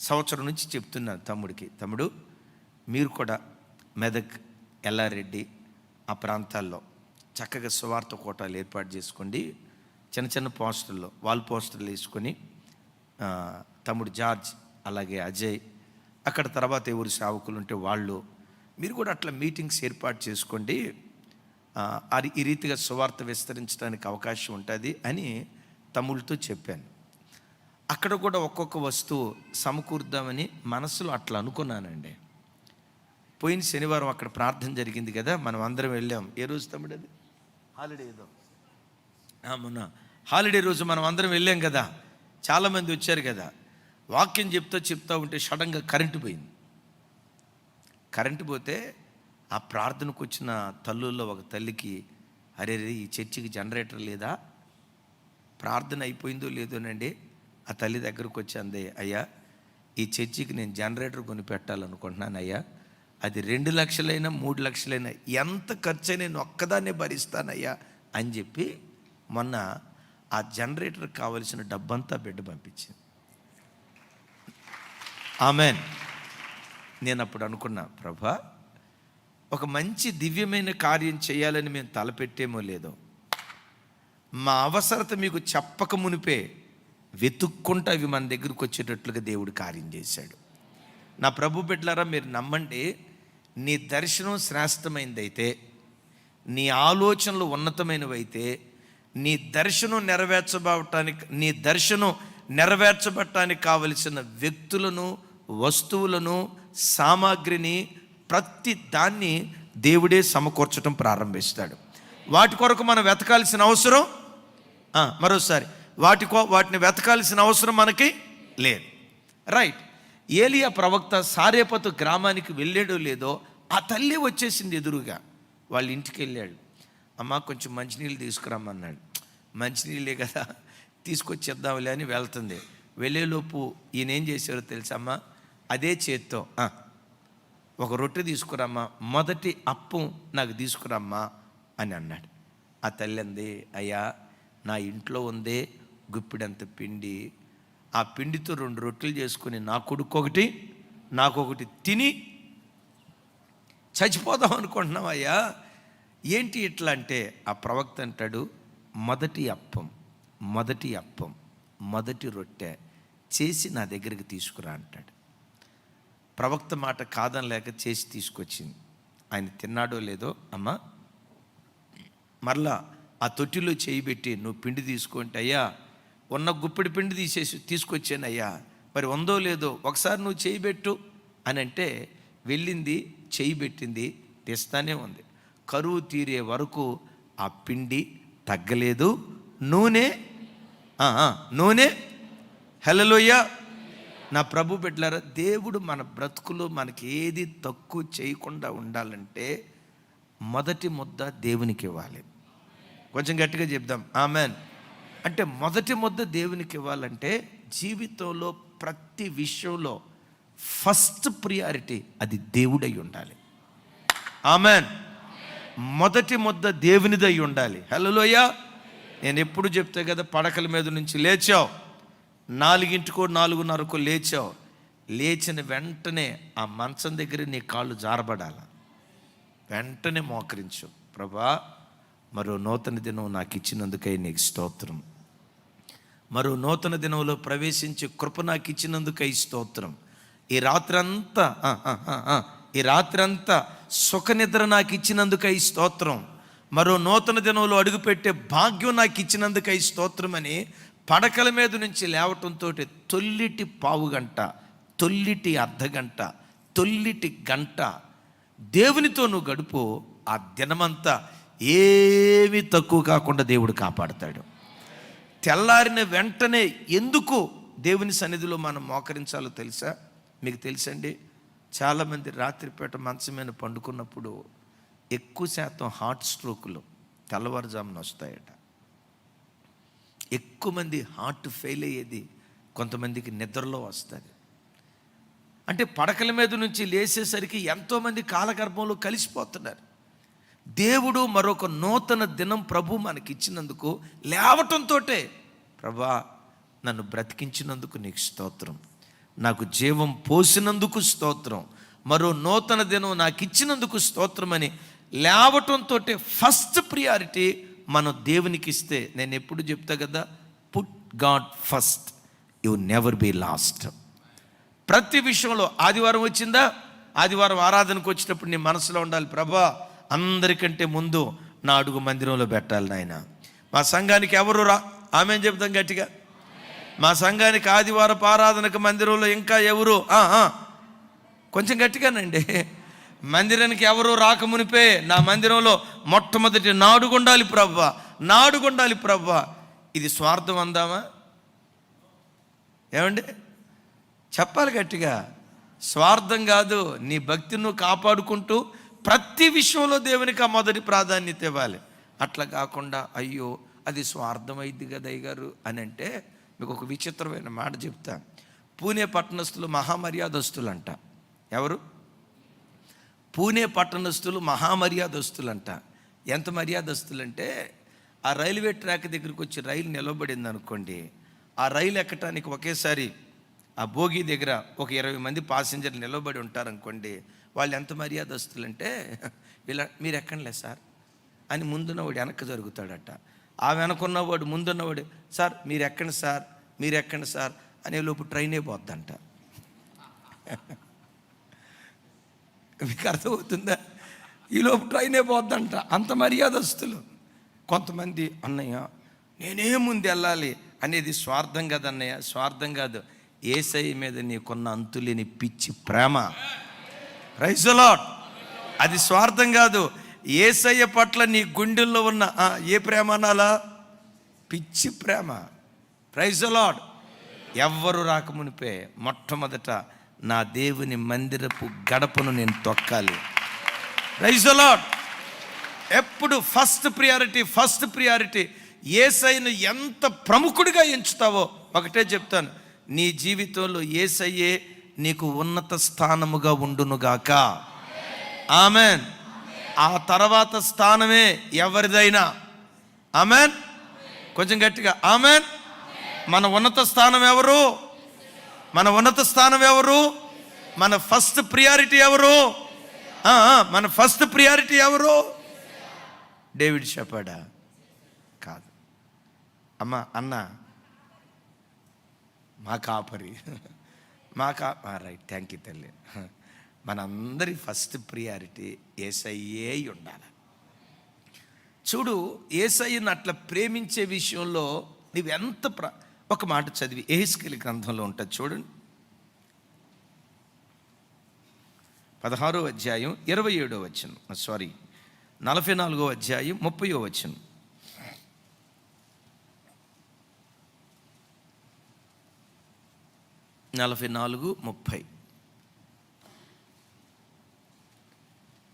సంవత్సరం నుంచి చెప్తున్నాను తమ్ముడికి, తమ్ముడు మీరు కూడా మెదక్, ఎల్లారెడ్డి ఆ ప్రాంతాల్లో చక్కగా సువార్త కోటాలు ఏర్పాటు చేసుకోండి. చిన్న చిన్న పోస్టర్లు, వాల్ పోస్టర్లు వేసుకొని తమ్ముడు జార్జ్ అలాగే అజయ్, అక్కడ తర్వాత ఎవరు సేవకులు ఉంటే వాళ్ళు, మీరు కూడా అట్లా మీటింగ్స్ ఏర్పాటు చేసుకోండి. అది ఈ రీతిగా సువార్త విస్తరించడానికి అవకాశం ఉంటుంది అని తమ్ముళ్ళతో చెప్పాను. అక్కడ కూడా ఒక్కొక్క వస్తువు సమకూర్దామని మనసులో అట్లా అనుకున్నానండి. పోయిన శనివారం అక్కడ ప్రార్థన జరిగింది కదా, మనం అందరం వెళ్ళాం. ఏ రోజు తమ్ముడు అది? హాలిడే ఏదో మొన్న హాలిడే రోజు మనం అందరం వెళ్ళాం కదా, చాలామంది వచ్చారు కదా. వాక్యం చెప్తా ఉంటే సడన్గా కరెంటు పోయింది. కరెంటు పోతే ఆ ప్రార్థనకు వచ్చిన తల్లుల్లో ఒక తల్లికి, అరే ఈ చర్చికి జనరేటర్ లేదా, ప్రార్థన అయిపోయిందో లేదోనండి. ఆ తల్లి దగ్గరకు వచ్చి అందే, అయ్యా ఈ చర్చికి నేను జనరేటర్ కొని పెట్టాలనుకుంటున్నాను అయ్యా, అది 2 లక్షలైనా 3 లక్షలైనా ఎంత ఖర్చు అయినా నేను ఒక్కదాన్నే భరిస్తానయ్యా అని చెప్పి మొన్న ఆ జనరేటర్ కావలసిన డబ్బంతా బిడ్డ పంపించింది. ఆమెన్. నేను అప్పుడు అనుకున్నా, ప్రభా ఒక మంచి దివ్యమైన కార్యం చేయాలని మేము తలపెట్టేమో లేదో, మా అవసరత మీకు చెప్పక మునిపే వెతుక్కుంటూ అవి మన దగ్గరకు వచ్చేటట్లుగా దేవుడు కార్యం చేశాడు. నా ప్రభు బిడ్డలారా, మీరు నమ్మండి, నీ దర్శనం శ్రేష్టమైనదైతే, నీ ఆలోచనలు ఉన్నతమైనవైతే, నీ దర్శనం నెరవేర్చబడటానికి కావలసిన వ్యక్తులను, వస్తువులను, సామాగ్రిని, ప్రతి దాన్ని దేవుడే సమకూర్చడం ప్రారంభిస్తాడు. వాటి కొరకు మనం వెతకాల్సిన అవసరం మరోసారి వాటిని వెతకాల్సిన అవసరం మనకి లేదు. రైట్. ఏలియా ప్రవక్త సారేపతు గ్రామానికి వెళ్ళాడో లేదో, ఆ తల్లి వచ్చేసింది ఎదురుగా. వాళ్ళ ఇంటికి వెళ్ళాడు. అమ్మ కొంచెం మంచినీళ్ళు తీసుకురమ్మన్నాడు. మంచినీళ్ళే కదా తీసుకొచ్చేద్దాంలే అని వెళ్తుంది. వెళ్ళేలోపు ఈయన ఏం చేశారో తెలుసమ్మా, అదే చేత్తో ఒక రొట్టె తీసుకురమ్మా, మొదటి అప్పం నాకు తీసుకురమ్మా అని అన్నాడు. ఆ తల్లి అంది, అయ్యా నా ఇంట్లో ఉందే గుప్పిడంత పిండి, ఆ పిండితో 2 రొట్టెలు చేసుకుని నా కొడుకొకటి నాకొకటి తిని చచ్చిపోదాం అనుకుంటున్నాం అయ్యా, ఏంటి ఇట్లా అంటే, ఆ ప్రవక్త అంటాడు, మొదటి అప్పం, మొదటి రొట్టె చేసి నా దగ్గరికి తీసుకురా అంటాడు. ప్రవక్త మాట కాదనలేక చేసి తీసుకొచ్చింది. ఆయన తిన్నాడో లేదో, అమ్మ మరలా ఆ తొట్టిలో చేయి పెట్టి నువ్వు పిండి తీసుకుంటే, అయ్యా ఉన్న గుప్పిడి పిండి తీసుకొచ్చాను అయ్యా, మరి ఉందో లేదో ఒకసారి నువ్వు చేయి పెట్టు అని అంటే, వెళ్ళింది, చేయి పెట్టింది, తీస్తానే ఉంది. కరువు తీరే వరకు ఆ పిండి తగ్గలేదు. నూనె నూనె హల్లెలూయా. నా ప్రభు బిడ్డలారా, దేవుడు మన బ్రతుకులో మనకి ఏది తక్కువ చేయకుండా ఉండాలంటే మొదటి ముద్ద దేవునికి ఇవ్వాలి. కొంచెం గట్టిగా చెప్దాం ఆమెన్. అంటే మొదటి ముద్ద దేవునికి ఇవ్వాలంటే జీవితంలో ప్రతి విషయంలో ఫస్ట్ ప్రియారిటీ అది దేవుడై ఉండాలి. ఆమెన్. మొదటి ముద్ద దేవునిదై ఉండాలి. హల్లెలూయా. నేను ఎప్పుడు చెప్తే కదా, పడకల మీద నుంచి లేచావు, 4 4:30 లేచావు, లేచిన వెంటనే ఆ మంచం దగ్గర నీ కాళ్ళు జారబడాల. వెంటనే మోకరించు, ప్రభా మరో నూతన దినం నాకు ఇచ్చినందుకై నీకు స్తోత్రం, మరో నూతన దినంలో ప్రవేశించి కృప నాకు ఇచ్చినందుకై స్తోత్రం, ఈ రాత్రంతా సుఖనిద్ర నాకు ఇచ్చినందుకై స్తోత్రం, మరో నూతన దినంలో అడుగుపెట్టే భాగ్యం నాకు ఇచ్చినందుకై స్తోత్రం అని పడకల మీద నుంచి లేవటంతో తొల్లిటి పావుగంట, తొల్లిటి అర్ధగంట, తొల్లిటి గంట దేవునితో నువ్వు గడుపు. ఆ దినమంతా ఏమీ తక్కువ కాకుండా దేవుడు కాపాడుతాడు. తెల్లారిన వెంటనే ఎందుకు దేవుని సన్నిధిలో మనం మోకరించాలో తెలుసా? మీకు తెలుసండి, చాలామంది రాత్రిపూట మంచం మీద పండుకున్నప్పుడు ఎక్కువ శాతం హార్ట్ స్ట్రోకులు తెల్లవారుజామున వస్తాయట. ఎక్కువ మంది హార్ట్ ఫెయిల్ అయ్యేది కొంతమందికి నిద్రలో వస్తుంది. అంటే పడకల మీద నుంచి లేచేసరికి ఎంతోమంది కాలగర్భంలో కలిసిపోతున్నారు. దేవుడు మరొక నూతన దినం ప్రభు మనకి ఇచ్చినందుకు లేవటంతో, ప్రభా నన్ను బ్రతికించినందుకు నీకు స్తోత్రం, నాకు జీవం పోసినందుకు స్తోత్రం, మరో నూతన దినం నాకు ఇచ్చినందుకు స్తోత్రం అని లేవటంతో ఫస్ట్ ప్రియారిటీ మనం దేవునికి ఇస్తే, నేను ఎప్పుడు చెప్తా కదా, put God first, you never be lost. ప్రతి విషయంలో ఆదివారం వచ్చిందా, ఆదివారం ఆరాధనకు వచ్చినప్పుడు నీ మనసులో ఉండాలి, ప్రభా అందరికంటే ముందు నా అడుగు మందిరంలో పెట్టాలి నాయన. మా సంఘానికి ఎవరు ఆమెను చెప్తాం గట్టిగా, మా సంఘానికి ఆదివారపు ఆరాధనకు మందిరంలో ఇంకా ఎవరు కొంచెం గట్టిగానండి, మందిరానికి ఎవరు రాకమునిపే నా మందిరంలో మొట్టమొదటి నాడుగుండాలి ప్రభువా, నాడుగుండాలి ప్రభువా. ఇది స్వార్థం అందామా? ఏమండి చెప్పాలి గట్టిగా, స్వార్థం కాదు. నీ భక్తిని నువ్వు కాపాడుకుంటూ ప్రతి విషయంలో దేవునికి ఆ మొదటి ప్రాధాన్యత ఇవ్వాలి. అట్లా కాకుండా అయ్యో అది స్వార్థం అయింది కదా అయ్యగారు అని అంటే, మీకు ఒక విచిత్రమైన మాట చెప్తా. పూణే పట్టణస్థులు మహామర్యాదస్తులంట. ఎవరు? పూణే పట్టణస్థులు మహామర్యాదస్తులంట. ఎంత మర్యాదస్తులంటే, ఆ రైల్వే ట్రాక్ దగ్గరికి వచ్చి రైలు నిలబడింది అనుకోండి, ఆ రైలు ఎక్కటానికి ఒకేసారి ఆ భోగి దగ్గర ఒక 20 మంది పాసింజర్లు నిలబడి ఉంటారనుకోండి, వాళ్ళు ఎంత మర్యాదస్తులంటే, మీరు ఎక్కండిలే సార్ అని ముందున్నవాడు వెనక్కి జరుగుతాడట. ఆ వెనకున్నవాడు ముందున్నవాడు, సార్ మీరు ఎక్కండి సార్, మీరు ఎక్కండి సార్ అనే లోపు ట్రైనే పోద్దంట. మీకు అర్థమవుతుందా? ఈలోపు ట్రైనే పోద్దంట. అంత మర్యాదస్తులు. కొంతమంది అన్నయ్య నేనే ముందు వెళ్ళాలి అనేది స్వార్థం కాదు అన్నయ్య, స్వార్థం కాదు. యేసయ్య మీద నీకున్న అంతులేని పిచ్చి ప్రేమ. Praise the lord. అది స్వార్థం కాదు. యేసయ్య పట్ల నీ గుండెల్లో ఉన్న ఏ ప్రేమ అనాలా? పిచ్చి ప్రేమ. Praise the lord. ఎవ్వరు రాకమునిపే మొట్టమొదట నా దేవుని మందిరపు గడపను నేను తొక్కాలి. Praise the lord. ఎప్పుడు ఫస్ట్ ప్రియారిటీ. యేసయ్యను ఎంత ప్రముఖుడిగా ఎంచుతావో ఒకటే చెప్తాను, నీ జీవితంలో యేసయ్యే నీకు ఉన్నత స్థానముగా ఉండునుగాక. ఆమెన్. ఆ తర్వాత స్థానమే ఎవరిదైనా. ఆమెన్. కొంచెం గట్టిగా ఆమెన్. మన ఉన్నత స్థానం ఎవరు? మన ఉన్నత స్థానం ఎవరు? మన ఫస్ట్ ప్రియారిటీ ఎవరు? మన ఫస్ట్ ప్రియారిటీ ఎవరు? డేవిడ్ షెపర్డా? కాదు. అన్న మా కాపరి, రైట్, థ్యాంక్ యూ తల్లి. మనందరి ఫస్ట్ ప్రియారిటీ యేసయ్యే ఉండాలి. చూడు, యేసయ్యను అట్లా ప్రేమించే విషయంలో నువ్వెంత ఒక మాట చదివి యెహెజ్కేలు గ్రంథంలో ఉంటుంది చూడండి. 16వ అధ్యాయం 27వ వచనం, 44వ అధ్యాయం 30వ వచనం. 44:30.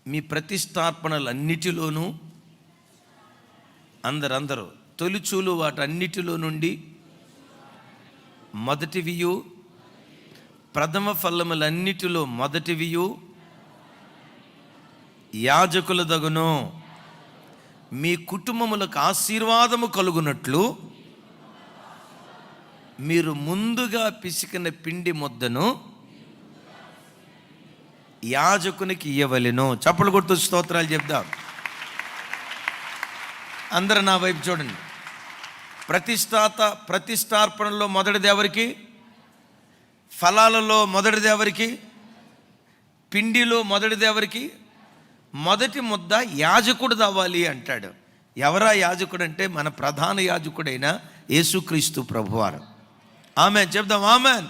మీ ప్రతిష్టార్పణలన్నిటిలోనూ అందరూ తొలిచూలు వాటన్నిటిలో నుండి మొదటివియు, ప్రథమ ఫలములన్నిటిలో మొదటివియు యాజకులదగును. మీ కుటుంబములకు ఆశీర్వాదము కలుగునట్లు మీరు ముందుగా పిసికిన పిండి ముద్దను యాజకునికి ఇయ్యవలెను. చప్పలు కొడుతూ స్తోత్రాలు చెప్దాం. అందరూ నా వైపు చూడండి. ప్రతిష్టార్పణలో మొదటిది ఎవరికి? ఫలాలలో మొదటిది ఎవరికి? పిండిలో మొదటిది ఎవరికి? మొదటి ముద్ద యాజకుడు అవ్వాలి అంటాడు. ఎవరా యాజకుడు అంటే మన ప్రధాన యాజకుడైన యేసుక్రీస్తు ప్రభువారు. ఆమేన్ చెప్దాం. ఆమేన్.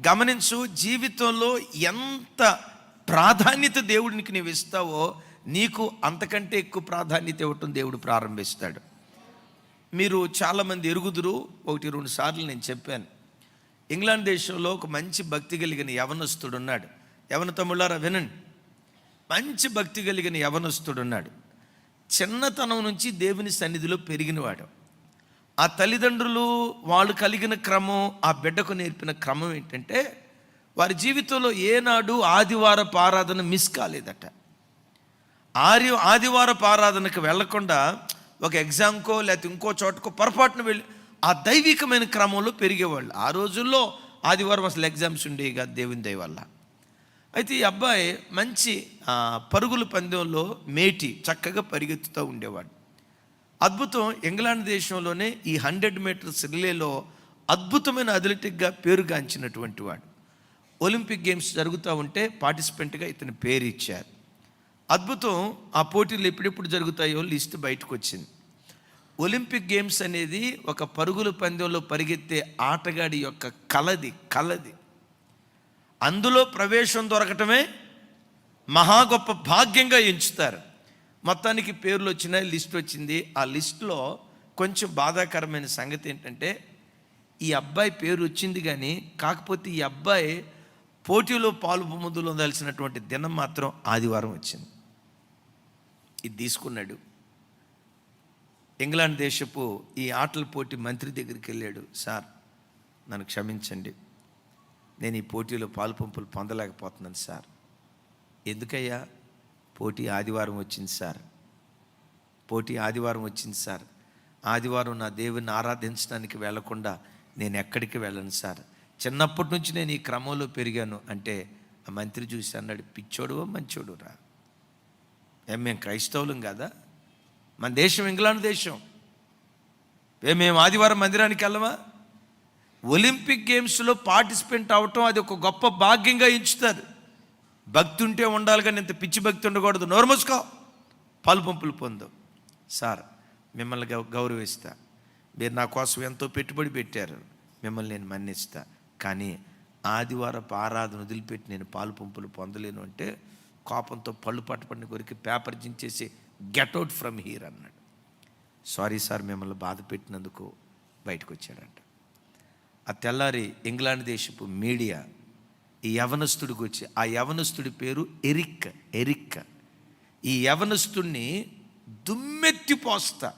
గమనించు, జీవితంలో ఎంత ప్రాధాన్యత దేవుడికి నీవు ఇస్తావో నీకు అంతకంటే ఎక్కువ ప్రాధాన్యత ఇవ్వటం దేవుడు ప్రారంభిస్తాడు. మీరు చాలామంది ఎరుగుదురు, 1-2 సార్లు నేను చెప్పాను. ఇంగ్లాండ్ దేశంలో ఒక మంచి భక్తి కలిగిన యవనస్తుడు ఉన్నాడు. యవన తమ్ముళ్ళారా వినండి. మంచి భక్తి కలిగిన యవనస్తుడు ఉన్నాడు. చిన్నతనం నుంచి దేవుని సన్నిధిలో పెరిగినవాడు. ఆ తల్లిదండ్రులు వాళ్ళు కలిగిన క్రమం, ఆ బిడ్డకు నేర్పిన క్రమం ఏంటంటే వారి జీవితంలో ఏనాడు ఆదివారపు ఆరాధన మిస్ కాలేదట. ఆదివారపు ఆరాధనకు వెళ్లకుండా ఒక ఎగ్జామ్కో లేకపోతే ఇంకో చోటకో పొరపాటున వెళ్ళి ఆ దైవికమైన క్రమంలో పెరిగేవాళ్ళు. ఆ రోజుల్లో ఆదివారం అసలు ఎగ్జామ్స్ ఉండేవి కాదు దేవుని దయ వల్ల. అయితే ఈ అబ్బాయి మంచి పరుగుల పందెంలో మేటి చక్కగా పరిగెత్తుతూ ఉండేవాడు. అద్భుతం. ఇంగ్లాండ్ దేశంలోనే ఈ 100 మీటర్స్ రిలేలో అద్భుతమైన అథ్లెటిక్గా పేరుగాంచినటువంటి వాడు. ఒలింపిక్ గేమ్స్ జరుగుతూ ఉంటే పార్టిసిపెంట్గా ఇతని పేరు ఇచ్చారు. అద్భుతం. ఆ పోటీలు ఎప్పుడెప్పుడు జరుగుతాయో లిస్ట్ బయటకు వచ్చింది. ఒలింపిక్ గేమ్స్ అనేది ఒక పరుగుల పందెంలో పరిగెత్తే ఆటగాడి యొక్క కలది. అందులో ప్రవేశం దొరకటమే మహా గొప్ప భాగ్యంగా ఎంచుతారు. మొత్తానికి పేర్లు వచ్చినాయి, లిస్ట్ వచ్చింది. ఆ లిస్టులో కొంచెం బాధాకరమైన సంగతి ఏంటంటే ఈ అబ్బాయి పేరు వచ్చింది, కానీ కాకపోతే ఈ అబ్బాయి పోటీలో పొందాల్సినటువంటి దినం మాత్రం ఆదివారం వచ్చింది. ఇది తీసుకున్నాడు. ఇంగ్లాండ్ దేశపు ఈ ఆటల పోటీ మంత్రి దగ్గరికి వెళ్ళాడు. సార్, నన్ను క్షమించండి, నేను ఈ పోటీలో పొందలేకపోతున్నాను సార్. ఎందుకయ్యా? పోటీ ఆదివారం వచ్చింది సార్. ఆదివారం నా దేవుని ఆరాధించడానికి వెళ్లకుండా నేను ఎక్కడికి వెళ్ళను సార్. చిన్నప్పటి నుంచి నేను ఈ క్రమంలో పెరిగాను అంటే ఆ మంత్రి చూసి అన్నాడు, పిచ్చోడువో మంచోడురా, మేము క్రైస్తవులం కదా, మన దేశం ఇంగ్లాండ్ దేశం, మేము ఆదివారం మందిరానికి వెళ్ళమా? ఒలింపిక్ గేమ్స్లో పార్టిసిపెంట్ అవటం అది ఒక గొప్ప భాగ్యంగా ఎంచుతారు. భక్తి ఉంటే ఉండాలి, కానీ ఇంత పిచ్చి భక్తి ఉండకూడదు. నోరు మూసుకో, పాలుపంపులు పొందు. సార్, మిమ్మల్ని గౌరవిస్తా, మీరు నా కోసం ఎంతో పెట్టుబడి పెట్టారు, మిమ్మల్ని నేను మన్నిస్తా, కానీ ఆదివారపు ఆరాధన వదిలిపెట్టి నేను పాలుపంపులు పొందలేను అంటే కోపంతో పళ్ళు పట్టుపడిన కొరికి పేపర్ జించేసి గెట్ అవుట్ ఫ్రమ్ హీర్ అన్నాడు. సారీ సార్, మిమ్మల్ని బాధ పెట్టినందుకు బయటకు వచ్చాడంట. ఆ తెల్లారి ఇంగ్లాండ్ దేశపు మీడియా ఈ యవనస్తుడికి వచ్చి, ఆ యవనస్తుడి పేరు ఎరిక్. ఈ యవనస్తుడిని దుమ్మెత్తిపోస్తా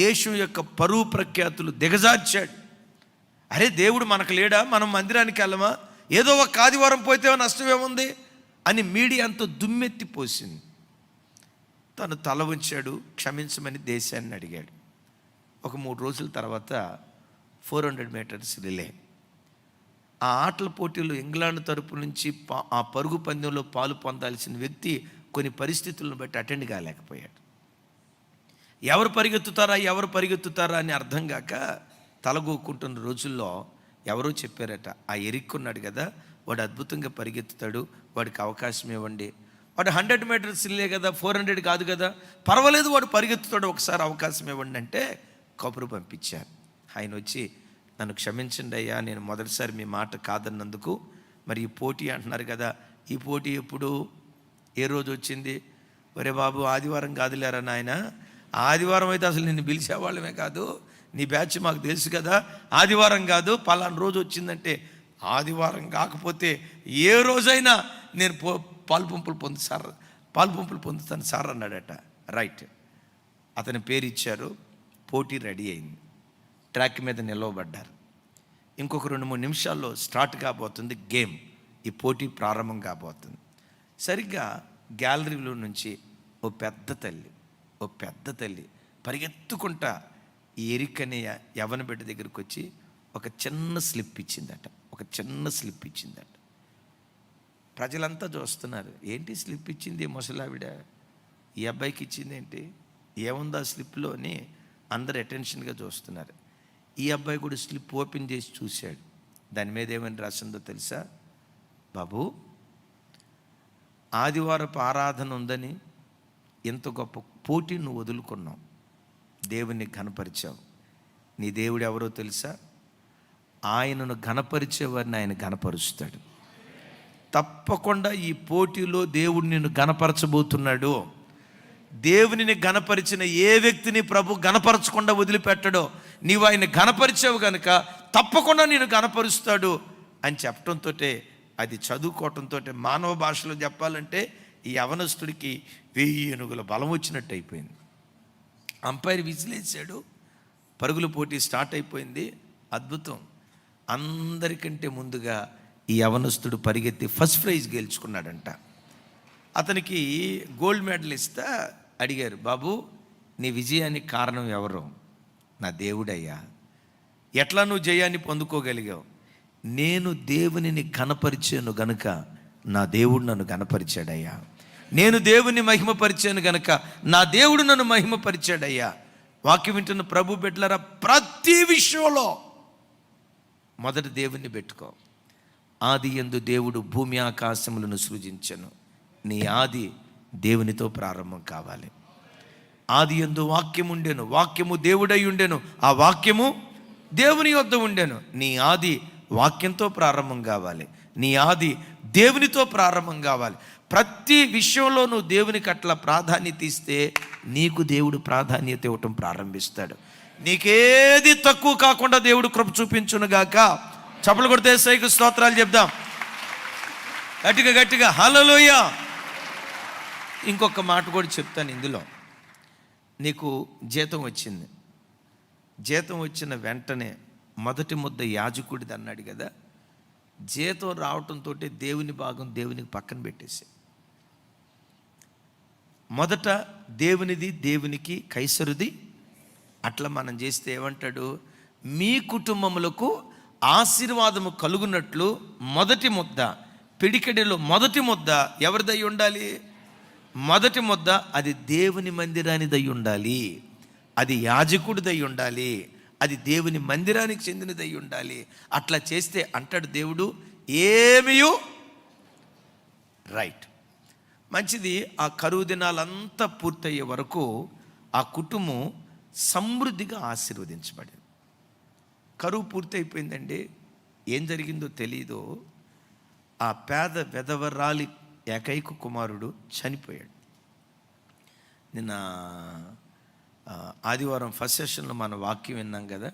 దేశం యొక్క పరువు ప్రఖ్యాతులు దిగజార్చాడు. అరే, దేవుడు మనకు లేడా? మనం మందిరానికి వెళ్ళమా? ఏదో ఒక ఆదివారం పోతే నష్టమేముంది అని మీడియా అంతా దుమ్మెత్తిపోసింది. తను తల ఉంచాడు, క్షమించమని దేశాన్ని అడిగాడు. ఒక 3 రోజుల తర్వాత 400 మీటర్స్ రిలే ఆ ఆటల పోటీలో ఇంగ్లాండ్ తరపు నుంచి ఆ పరుగు పందెంలో పొందాల్సిన వ్యక్తి కొన్ని పరిస్థితులను బట్టి అటెండ్ కాలేకపోయాడు. ఎవరు పరిగెత్తుతారా అని అర్థం కాక తలగొక్కుంటున్న రోజుల్లో ఎవరో చెప్పారట, ఆ ఎరిక్కున్నాడు కదా, వాడు అద్భుతంగా పరిగెత్తుతాడు, వాడికి అవకాశం ఇవ్వండి. వాడు 100 మీటర్స్ రిలే కదా, 400 కాదు కదా, పర్వాలేదు, వాడు పరిగెత్తుతాడు, ఒకసారి అవకాశం ఇవ్వండి అంటే కబురు పంపించారు. ఆయన వచ్చి, నన్ను క్షమించండి అయ్యా, నేను మొదటిసారి మీ మాట కాదన్నందుకు, మరి ఈ పోటీ అంటున్నారు కదా, ఈ పోటీ ఎప్పుడు ఏ రోజు వచ్చింది? ఒరే బాబు, ఆదివారం కాదులేరా నాయన, ఆదివారం అయితే అసలు నిన్ను పిలిచేవాళ్ళమే కాదు, నీ బ్యాచ్ మాకు తెలుసు కదా, ఆదివారం కాదు పలానా రోజు వచ్చిందంటే, ఆదివారం కాకపోతే ఏ రోజైనా నేను పాలు పంపులు పొందుతాను సార్ అన్నాడట. రైట్, అతని పేరు ఇచ్చారు. పోటీ రెడీ అయింది, ట్రాక్ మీద నిలవబడ్డారు. ఇంకొక 2-3 నిమిషాల్లో స్టార్ట్ కాబోతుంది గేమ్. ఈ పోటీ ప్రారంభం కాబోతుంది. సరిగ్గా గ్యాలరీలో నుంచి ఓ పెద్ద తల్లి పరిగెత్తుకుంటా ఈ ఎరిక్ అనే యవ్వన బిడ్డ దగ్గరికి వచ్చి ఒక చిన్న స్లిప్ ఇచ్చిందట. ప్రజలంతా చూస్తున్నారు, ఏంటి స్లిప్ ఇచ్చింది ముసలావిడ, ఈ అబ్బాయికి ఇచ్చింది ఏంటి, ఏముంది ఆ స్లిప్లో అని అందరు అటెన్షన్గా చూస్తున్నారు. ఈ అబ్బాయి కూడా స్లిప్ ఓపెన్ చేసి చూశాడు. దాని మీద ఏమని రాసిందో తెలుసా? బాబు, ఆదివారపు ఆరాధన ఉందని ఎంత గొప్ప పోటీ నువ్వు వదులుకున్నావు, దేవుణ్ణి ఘనపరిచావు. నీ దేవుడు ఎవరో తెలుసా? ఆయనను ఘనపరిచేవారిని ఆయన ఘనపరుస్తాడు. తప్పకుండా ఈ పోటీలో దేవుడు నిన్ను ఘనపరచబోతున్నాడు. దేవునిని ఘనపరిచిన ఏ వ్యక్తిని ప్రభు ఘనపరచకుండా వదిలిపెట్టడో. నీవు ఆయన ఘనపరిచావు కనుక తప్పకుండా నేను ఘనపరుస్తాడు అని చెప్పడంతో, అది చదువుకోవటంతో, మానవ భాషలో చెప్పాలంటే ఈ యవనస్తుడికి 1000 ఏనుగుల బలం వచ్చినట్టు అయిపోయింది. అంపైర్ విసిలేసాడు, పరుగుల పోటీ స్టార్ట్ అయిపోయింది. అద్భుతం. అందరికంటే ముందుగా ఈ యవనస్తుడు పరిగెత్తి ఫస్ట్ ప్రైజ్ గెలుచుకున్నాడంట. అతనికి గోల్డ్ మెడల్ ఇస్తా అడిగారు, బాబు నీ విజయానికి కారణం ఎవరు? నా దేవుడయ్యా. ఎట్లా నువ్వు జయాన్ని పొందుకోగలిగావు? నేను దేవునిని ఘనపరిచాను గనుక నా దేవుడు నన్ను ఘనపరిచాడయ్యా. నేను దేవుని మహిమపరిచాను గనుక నా దేవుడు నన్ను మహిమపరిచాడయ్యా. వాక్యం వింటున్న ప్రభు బిడ్డలారా, ప్రతి విషయంలో మొదట దేవుణ్ణి పెట్టుకో. ఆది యందు దేవుడు భూమి ఆకాశములను సృజించెను. నీ ఆది దేవునితో ప్రారంభం కావాలి. ఆది యందు వాక్యము ఉండెను, వాక్యము దేవుడై ఉండెను, ఆ వాక్యము దేవుని యొద్ద ఉండెను. నీ ఆది వాక్యంతో ప్రారంభం కావాలి. నీ ఆది దేవునితో ప్రారంభం కావాలి. ప్రతి విషయంలో నువ్వు దేవునికి అట్లా ప్రాధాన్యత ఇస్తే నీకు దేవుడు ప్రాధాన్యత ఇవ్వటం ప్రారంభిస్తాడు. నీకేది తక్కువ కాకుండా దేవుడు కృప చూపించునుగాక. చప్పలు కొడితే యేసయ్యకు స్తోత్రాలు చెప్దాం గట్టిగా హల్లెలూయా. ఇంకొక మాట కూడా చెప్తాను ఇందులో. నీకు జీతం వచ్చింది, జీతం వచ్చిన వెంటనే మొదటి ముద్ద యాజకుడిది అన్నాడు కదా. జీతం రావటంతో దేవుని భాగం దేవునికి పక్కన పెట్టేసి, మొదట దేవునిది దేవునికి, కైసరుది. అట్లా మనం చేస్తే ఏమంటాడు? మీ కుటుంబములకు ఆశీర్వాదము కలుగునట్లు మొదటి ముద్ద, పిడికెడిలో మొదటి ముద్ద ఎవరిదై ఉండాలి? మొదటి ముద్ద అది దేవుని మందిరానిదై ఉండాలి, అది యాజకుడిదై ఉండాలి, అది దేవుని మందిరానికి చెందినదై ఉండాలి. అట్లా చేస్తే అంటాడు దేవుడు, ఏమియు రైట్, మంచిది. ఆ కరువు దినాలంతా పూర్తయ్యే వరకు ఆ కుటుంబం సమృద్ధిగా ఆశీర్వదించబడింది. కరువు పూర్తయిపోయిందండి, ఏం జరిగిందో తెలీదు. ఆ పేద వెధవరాలి ఏకైక కుమారుడు చనిపోయాడు. నిన్న ఆదివారం ఫస్ట్ సెషన్లో మన వాక్యం విన్నాం కదా.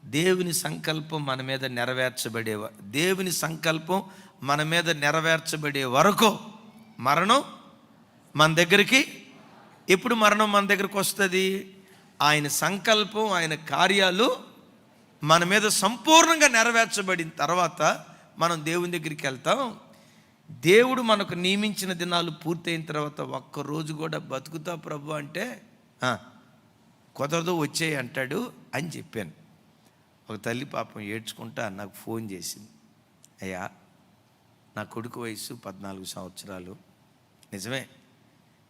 దేవుని సంకల్పం మన మీద దేవుని సంకల్పం మన మీద నెరవేర్చబడే వరకు మరణం మన దగ్గరికి, ఎప్పుడు మరణం మన దగ్గరికి వస్తుంది? ఆయన సంకల్పం, ఆయన కార్యాలు మన మీద సంపూర్ణంగా నెరవేర్చబడిన తర్వాత మనం దేవుని దగ్గరికి వెళ్తాం. దేవుడు మనకు నియమించిన దినాలు పూర్తయిన తర్వాత ఒక్కరోజు కూడా బతుకుతా ప్రభు అంటే కుదరదు వచ్చేయి అంటాడు అని చెప్పాను. ఒక తల్లి పాపం ఏడ్చుకుంటా నాకు ఫోన్ చేసింది, అయ్యా నా కొడుకు వయసు 14 సంవత్సరాలు. నిజమే,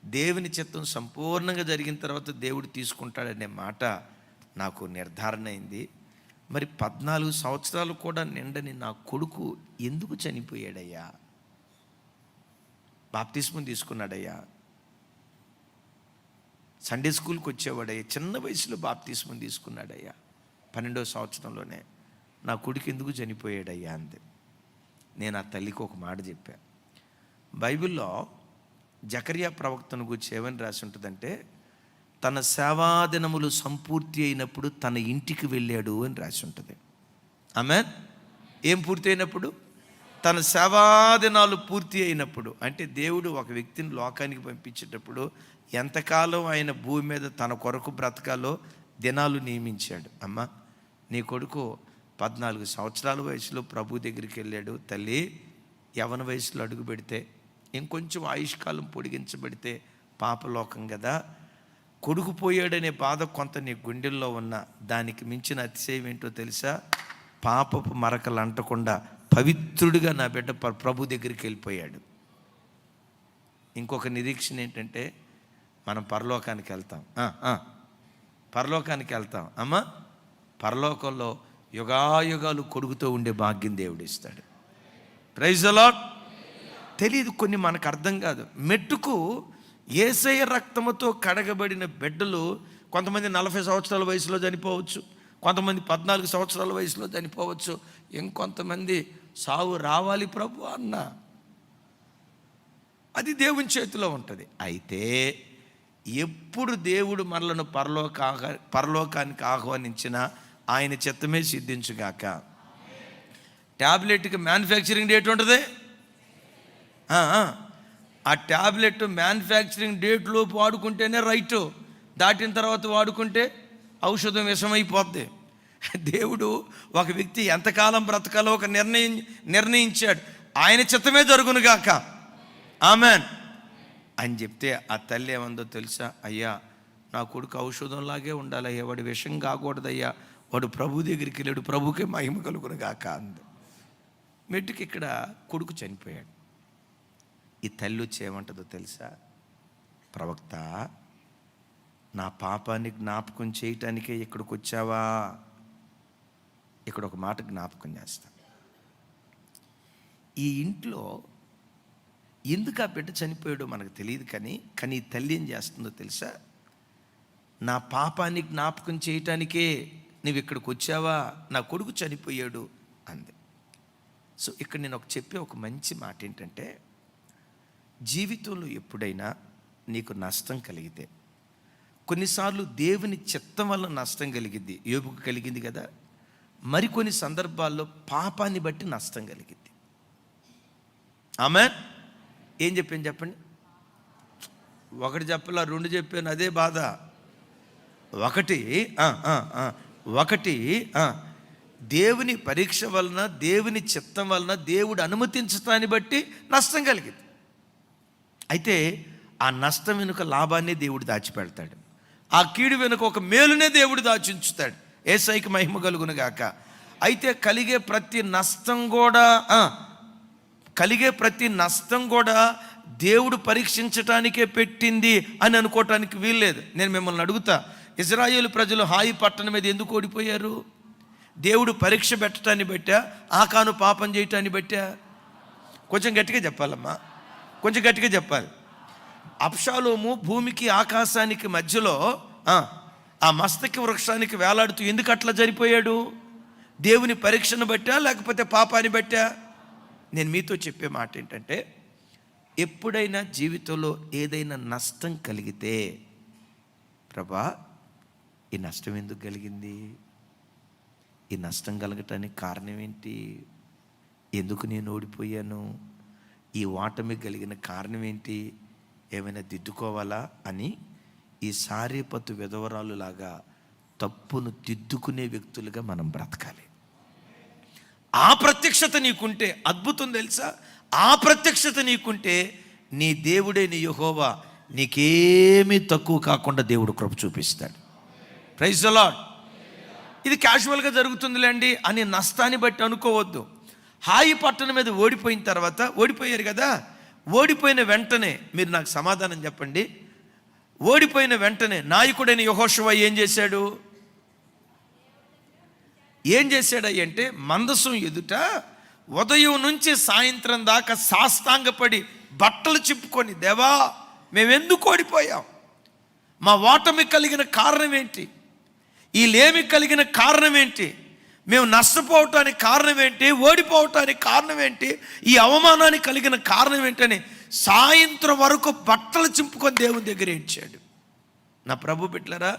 దేవుని చిత్తం సంపూర్ణంగా జరిగిన తర్వాత దేవుడు తీసుకుంటాడనే మాట నాకు నిర్ధారణ అయింది. మరి 14 సంవత్సరాలు కూడా నిండని నా కొడుకు ఎందుకు చనిపోయాడయ్యా? బాప్తిస్మం తీసుకున్నాడయ్యా, సండే స్కూల్కి వచ్చేవాడయ్యా, చిన్న వయసులో బాప్తిస్మం తీసుకున్నాడయ్యా, 12వ సంవత్సరంలోనే. నా కొడుకు ఎందుకు చనిపోయాడయ్యా అంది. నేను ఆ తల్లికి ఒక మాట చెప్పా, బైబిల్లో జకర్యా ప్రవక్తను గురించి ఏమని రాసి ఉంటుందంటే, తన సేవాదినములు సంపూర్తి అయినప్పుడు తన ఇంటికి వెళ్ళాడు అని రాసి ఉంటుంది. ఆమేన్. ఏం పూర్తి అయినప్పుడు? తన సేవాదినాలు పూర్తి అయినప్పుడు. అంటే దేవుడు ఒక వ్యక్తిని లోకానికి పంపించేటప్పుడు ఎంతకాలం ఆయన భూమి మీద తన కొరకు బ్రతకాలో దినాలు నియమించాడు. అమ్మ, నీ కొడుకు 14 సంవత్సరాల వయసులో ప్రభు దగ్గరికి వెళ్ళాడు. తల్లి, యవన వయసులో అడుగు పెడితే, ఇంకొంచెం ఆయుష్కాలం పొడిగించబడితే పాపలోకం కదా. కొడుకు పోయాడనే బాధ కొంత నీ గుండెల్లో ఉన్న దానికి మించిన అతిశయం ఏంటో తెలుసా? పాపపు మరకలు అంటకుండా పవిత్రుడిగా నా బిడ్డ ప్రభు దగ్గరికి వెళ్ళిపోయాడు. ఇంకొక నిరీక్షణ ఏంటంటే, మనం పరలోకానికి వెళ్తాం. పరలోకానికి వెళ్తాం. అమ్మ, పరలోకంలో యుగాయుగాలు కొడుకుతో ఉండే భాగ్యం దేవుడు ఇస్తాడు. Praise the lord. తెలియదు, కొన్ని మనకు అర్థం కాదు. మెట్టుకు యేసయ్య రక్తముతో కడగబడిన బిడ్డలు కొంతమంది 40 సంవత్సరాల వయసులో చనిపోవచ్చు, కొంతమంది 14 సంవత్సరాల వయసులో చనిపోవచ్చు, ఇంకొంతమంది సావు రావాలి ప్రభు అన్న. అది దేవుని చేతిలో ఉంటుంది. అయితే ఎప్పుడు దేవుడు మనలను పరలోకానికి ఆహ్వానించినా ఆయన చిత్తమే సిద్ధించుగాక. ట్యాబ్లెట్కి మ్యానుఫ్యాక్చరింగ్ డేట్ ఉంటుంది. ఆ ట్యాబ్లెట్ మ్యానుఫ్యాక్చరింగ్ డేట్లోపు వాడుకుంటేనే రైటు, దాటిన తర్వాత వాడుకుంటే ఔషధం విషమైపోద్ది. దేవుడు ఒక వ్యక్తి ఎంతకాలం బ్రతకాలో ఒక నిర్ణయించాడు. ఆయన చిత్తమే జరుగునుగాక. ఆమెన్ అని చెప్తే ఆ తల్లి ఏమందో తెలుసా? అయ్యా, నా కొడుకు ఔషధంలాగే ఉండాలయ్యా, వాడు విషం కాకూడదయ్యా, వాడు ప్రభు దగ్గరికి వెళ్ళాడు, ప్రభుకే మహిమ కలుగునుగాక అంది. మెట్టుకి ఇక్కడ కొడుకు చనిపోయాడు. ఈ తల్లి వచ్చి ఏమంటుందో తెలుసా? ప్రవక్త, నా పాపాన్ని జ్ఞాపకం చేయటానికే ఇక్కడికి వచ్చావా? ఇక్కడ ఒక మాట జ్ఞాపకం చేస్తా. ఈ ఇంట్లో ఎందుకు ఆ బిడ్డ చనిపోయాడో మనకు తెలియదు, కానీ ఈ తల్లి ఏం చేస్తుందో తెలుసా? నా పాపాన్ని జ్ఞాపకం చేయటానికే నువ్వు ఇక్కడికి వచ్చావా? నా కొడుకు చనిపోయాడు అంది. సో ఇక్కడ నేను చెప్పే ఒక మంచి మాట ఏంటంటే, జీవితంలో ఎప్పుడైనా నీకు నష్టం కలిగితే, కొన్నిసార్లు దేవుని చిత్తం వల్ల నష్టం కలిగిద్ది. యోబుకు కలిగింది కదా. మరికొన్ని సందర్భాల్లో పాపాన్ని బట్టి నష్టం కలిగిద్ది. ఆమేన్. ఏం చెప్పండి. ఒకటి చెప్పాల, 2 చెప్పాను, అదే బాధ. ఒకటి దేవుని పరీక్ష వలన, దేవుని చిత్తం వలన, దేవుడు అనుమతించటాన్ని బట్టి నష్టం కలిగింది. అయితే ఆ నష్టం వెనుక లాభాన్ని దేవుడు దాచిపెడతాడు. ఆ కీడు వెనుక ఒక మేలునే దేవుడు దాచుంచుతాడు. యేసయ్యకి మహిమ కలుగునుగాక. అయితే కలిగే ప్రతి నష్టం కూడా దేవుడు పరీక్షించటానికే పెట్టింది అని అనుకోవటానికి వీల్లేదు. నేను మిమ్మల్ని అడుగుతా, ఇజ్రాయేలు ప్రజలు హాయి పట్టణం మీద ఎందుకు ఓడిపోయారు? దేవుడు పరీక్ష పెట్టడాన్ని బట్టా, ఆకాను పాపం చేయటాన్ని బట్టా? కొంచెం గట్టిగా చెప్పాలమ్మా, కొంచెం గట్టిగా చెప్పాలి. అబ్షాలోము భూమికి ఆకాశానికి మధ్యలో ఆ మస్తకి వృక్షానికి వేలాడుతూ ఎందుకు అట్లా జరిపోయాడు? దేవుని పరీక్షను బట్టా, లేకపోతే పాపాన్ని బట్టా? నేను మీతో చెప్పే మాట ఏంటంటే, ఎప్పుడైనా జీవితంలో ఏదైనా నష్టం కలిగితే, ప్రభా ఈ నష్టం ఎందుకు కలిగింది? ఈ నష్టం కలగటానికి కారణం ఏంటి? ఎందుకు నేను ఓడిపోయాను? ఈ ఓటమి కలిగిన కారణం ఏంటి? ఏమైనా దిద్దుకోవాలా అని ఈ సారేపతు విధవరాలు లాగా తప్పును దిద్దుకునే వ్యక్తులుగా మనం బ్రతకాలి. ఆ ప్రత్యక్షత నీకుంటే అద్భుతం తెలుసా? ఆ ప్రత్యక్షత నీకుంటే నీ దేవుడైన యెహోవా నీకేమీ తక్కువ కాకుండా దేవుడు కృప చూపిస్తాడు. Praise the lord. ఇది క్యాజువల్గా జరుగుతుందిలేండి అని నష్టాన్ని బట్టి అనుకోవద్దు. హాయి పట్టణం మీద ఓడిపోయిన తర్వాత, ఓడిపోయారు కదా, ఓడిపోయిన వెంటనే మీరు నాకు సమాధానం చెప్పండి. ఓడిపోయిన వెంటనే నాయకుడైన యెహోషువ ఏం చేశాడు? అంటే మందసం ఎదుట ఉదయం నుంచి సాయంత్రం దాకా సాష్టాంగపడి బట్టలు చిప్పుకొని, దేవా మేమెందుకు ఓడిపోయాం? మా ఓటమి కలిగిన కారణం ఏంటి? ఈ లేమి కలిగిన కారణం ఏంటి? మేము నష్టపోవటానికి కారణం ఏంటి? ఓడిపోవటానికి కారణం ఏంటి? ఈ అవమానానికి కలిగిన కారణం ఏంటని సాయంత్రం వరకు బట్టలు చింపుకొని దేవుని దగ్గర ఏడ్చాడు. నా ప్రభు బిడ్డలారా,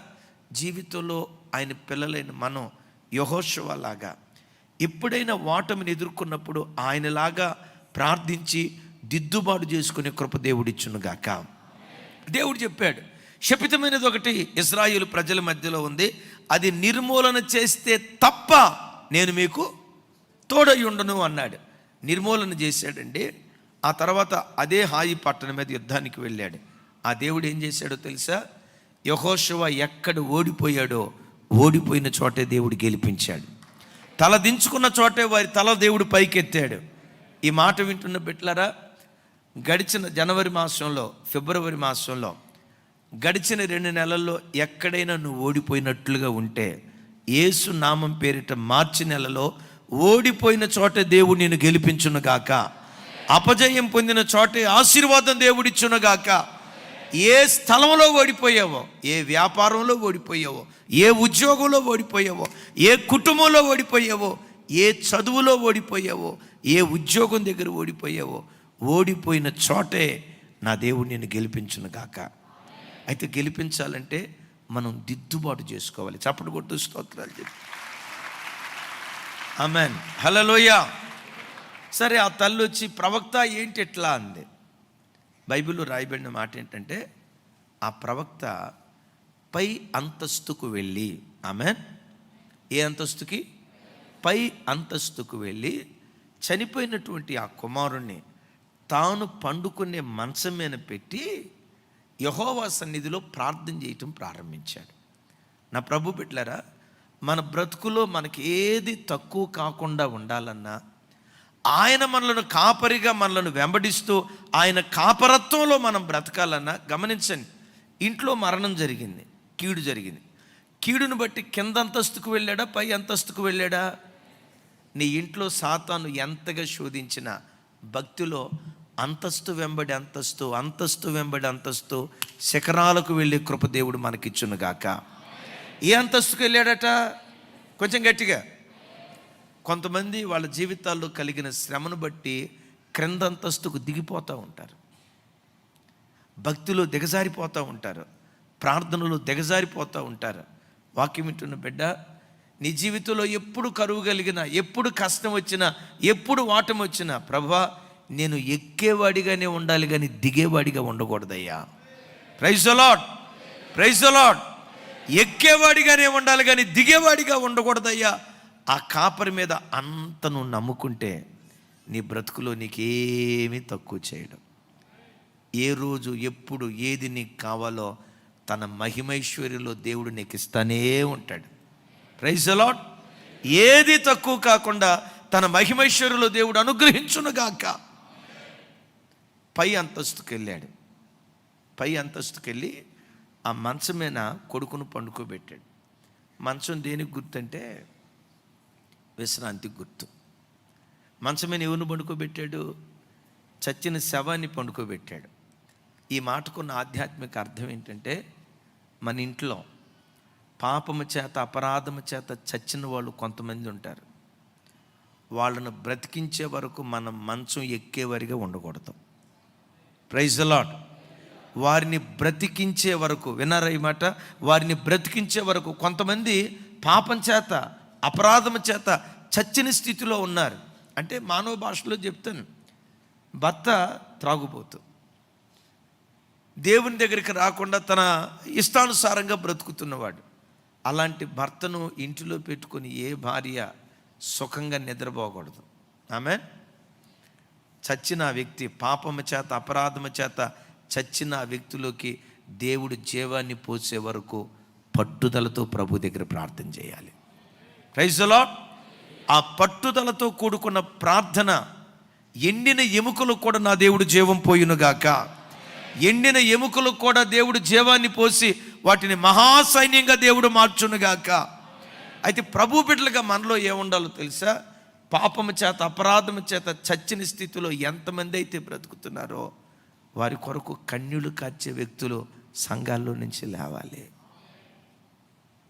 జీవితంలో ఆయన పిల్లలైన మనం యెహోషువ లాగా ఎప్పుడైనా ఓటమిని ఎదుర్కొన్నప్పుడు ఆయనలాగా ప్రార్థించి దిద్దుబాటు చేసుకునే కృప దేవుడిచ్చునుగాక. దేవుడు చెప్పాడు, శపితమైనది ఒకటి ఇశ్రాయేలు ప్రజల మధ్యలో ఉంది, అది నిర్మూలన చేస్తే తప్ప నేను మీకు తోడై ఉండను అన్నాడు. నిర్మూలన చేశాడండి. ఆ తర్వాత అదే హాయి పట్టణం మీద యుద్ధానికి వెళ్ళాడు. ఆ దేవుడు ఏం చేశాడో తెలుసా? యెహోషువ ఎక్కడ ఓడిపోయాడో ఓడిపోయిన చోటే దేవుడు గెలిపించాడు. తల దించుకున్న చోటే వారి తల దేవుడు పైకెత్తాడు. ఈ మాట వింటున్న బిడ్డలారా, గడిచిన జనవరి మాసంలో, ఫిబ్రవరి మాసంలో, గడిచిన 2 నెలల్లో ఎక్కడైనా నువ్వు ఓడిపోయినట్లుగా ఉంటే యేసు నామం పేరిట మార్చి నెలలో ఓడిపోయిన చోటే దేవుడు నిన్ను గెలిపించునుగాక. అపజయం పొందిన చోటే ఆశీర్వాదం దేవుడిచ్చునుగాక. ఏ స్థలంలో ఓడిపోయావో, ఏ వ్యాపారంలో ఓడిపోయావో, ఏ ఉద్యోగంలో ఓడిపోయావో, ఏ కుటుంబంలో ఓడిపోయావో, ఏ చదువులో ఓడిపోయావో, ఏ ఉద్యోగం దగ్గర ఓడిపోయావో, ఓడిపోయిన చోటే నా దేవుడు నిన్ను గెలిపించునుగాక. అయితే గెలిపించాలంటే మనం దిద్దుబాటు చేసుకోవాలి. చప్పటి కొట్టు స్తోత్రాలు చెప్పి ఆమేన్, హల్లెలూయా. సరే, ఆ తల్లి వచ్చి, ప్రవక్త ఏంటి ఎట్లా అంది. బైబిల్లో రాయబడిన మాట ఏంటంటే, ఆ ప్రవక్త పై అంతస్తుకు వెళ్ళి, ఆమేన్, ఏ అంతస్తుకి? పై అంతస్తుకు వెళ్ళి చనిపోయినటువంటి ఆ కుమారుణ్ణి తాను పండుకునే మంచం మీద పెట్టి యెహోవా సన్నిధిలో ప్రార్థన చేయటం ప్రారంభించాడు. నా ప్రభు బిడ్డలారా, మన బ్రతుకులో మనకి ఏది తక్కువ కాకుండా ఉండాలన్నా, ఆయన మనలను కాపరిగా మనలను వెంబడిస్తూ ఆయన కాపరత్వంలో మనం బ్రతకాలన్నా, గమనించండి, ఇంట్లో మరణం జరిగింది, కీడు జరిగింది. కీడును బట్టి కింద అంతస్తుకు వెళ్ళాడా, పై అంతస్తుకు వెళ్ళాడా? నీ ఇంట్లో సాతాను ఎంతగా శోధించినా భక్తిలో అంతస్తు వెంబడి అంతస్తు, అంతస్తు వెంబడి అంతస్తు, శిఖరాలకు వెళ్ళే కృప దేవుడు మనకిచ్చునుగాక. ఏ అంతస్తుకు వెళ్ళాడట? కొంచెం గట్టిగా. కొంతమంది వాళ్ళ జీవితాల్లో కలిగిన శ్రమను బట్టి క్రింద అంతస్తుకు దిగిపోతూ ఉంటారు, భక్తిలో దిగజారిపోతూ ఉంటారు, ప్రార్థనలో దిగజారిపోతూ ఉంటారు. వాక్యం వింటున్న బిడ్డ, నీ జీవితంలో ఎప్పుడు కరువు కలిగినా, ఎప్పుడు కష్టం వచ్చినా, ఎప్పుడు వాటం వచ్చినా, ప్రభువా నేను ఎక్కేవాడిగానే ఉండాలి కానీ దిగేవాడిగా ఉండకూడదయ్యా. Praise the lord, praise the lord. ఎక్కేవాడిగానే ఉండాలి కానీ దిగేవాడిగా ఉండకూడదయ్యా. ఆ కాపరి మీద అంత నువ్వు నమ్ముకుంటే నీ బ్రతుకులో నీకేమీ తక్కువ చేయడం. ఏ రోజు ఎప్పుడు ఏది నీకు కావాలో తన మహిమైశ్వర్యంలో దేవుడు నీకు ఇస్తానే ఉంటాడు. Praise the lord. ఏది తక్కువ కాకుండా తన మహిమైశ్వర్యంలో దేవుడు అనుగ్రహించునుగాక. పై అంతస్తుకు వెళ్ళాడు. పై అంతస్తుకు వెళ్ళి ఆ మంచం మీద కొడుకును పండుకోబెట్టాడు. మంచం దేనికి గుర్తంటే విశ్రాంతికి గుర్తు. మంచం మీద ఎవరిని పండుకోబెట్టాడు? చచ్చిన శవాన్ని పండుకోబెట్టాడు. ఈ మాటకున్న ఆధ్యాత్మిక అర్థం ఏంటంటే, మన ఇంట్లో పాపము చేత, అపరాధము చేత చచ్చిన వాళ్ళు కొంతమంది ఉంటారు. వాళ్ళను బ్రతికించే వరకు మనం మంచం ఎక్కేవారిగా ఉండకూడదు. Praise the lord. వారిని బ్రతికించే వరకు, విన్నారా ఈ మాట? వారిని బ్రతికించే వరకు. కొంతమంది పాపం చేత, అపరాధము చేత చచ్చిన స్థితిలో ఉన్నారు. అంటే మానవ భాషలో చెప్తాను, భర్త త్రాగుబోతు, దేవుని దగ్గరికి రాకుండా తన ఇష్టానుసారంగా బ్రతుకుతున్నవాడు. అలాంటి భర్తను ఇంటిలో పెట్టుకొని ఏ భార్య సుఖంగా నిద్రపోకూడదు. ఆమేన్. చచ్చిన వ్యక్తి, పాపము చేత, అపరాధము చేత చచ్చిన వ్యక్తిలోకి దేవుడు జీవాన్ని పోసే వరకు పట్టుదలతో ప్రభు దగ్గర ప్రార్థన చేయాలి. Praise the lord. ఆ పట్టుదలతో కూడుకున్న ప్రార్థన, ఎండిన ఎముకలు కూడా నా దేవుడు జీవం పోయునుగాక. ఎండిన ఎముకలు కూడా దేవుడు జీవాన్ని పోసి వాటిని మహాసైన్యంగా దేవుడు మార్చునుగాక. అయితే ప్రభు బిడ్డలుగా మనలో ఏముండాలో తెలుసా? పాపము చేత, అపరాధము చేత చచ్చిన స్థితిలో ఎంతమంది అయితే బ్రతుకుతున్నారో వారి కొరకు కన్నీళ్లు కార్చే వ్యక్తులు సంఘాల్లో నుంచి లేవాలి.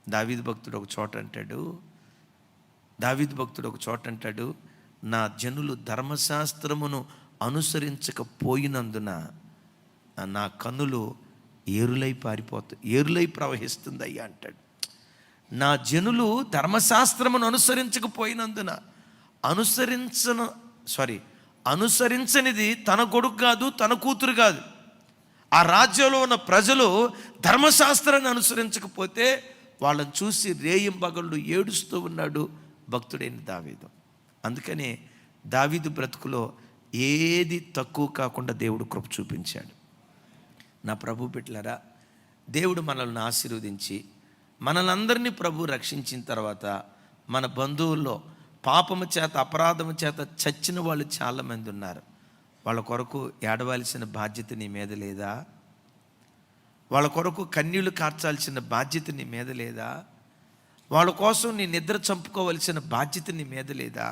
దావీదు భక్తుడు ఒక చోట అంటాడు, నా జనులు ధర్మశాస్త్రమును అనుసరించకపోయినందున నా కన్నులు ఏరులై ప్రవహిస్తుంది అయ్యా అంటాడు. నా జనులు ధర్మశాస్త్రమును అనుసరించకపోయినందున, అనుసరించనిది తన కొడుకు కాదు, తన కూతురు కాదు. ఆ రాజ్యంలో ఉన్న ప్రజలు ధర్మశాస్త్రాన్ని అనుసరించకపోతే వాళ్ళని చూసి రేయింబగళ్ళు ఏడుస్తూ ఉన్నాడు భక్తుడైన దావీదు. అందుకని దావీదు బ్రతుకులో ఏది తక్కువ కాకుండా దేవుడు కృప చూపించాడు. నా ప్రభు బిడ్డలారా, దేవుడు మనల్ని ఆశీర్వదించి మనలందరినీ ప్రభు రక్షించిన తర్వాత మన బంధువుల్లో పాపము చేత, అపరాధము చేత చచ్చిన వాళ్ళు చాలామంది ఉన్నారు. వాళ్ళ కొరకు ఏడవలసిన బాధ్యత నీ మీద లేదా? వాళ్ళ కొరకు కన్నీళ్లు కార్చాల్సిన బాధ్యత నీ మీద లేదా? వాళ్ళ కోసం నీ నిద్ర చంపుకోవలసిన బాధ్యత నీ మీద లేదా?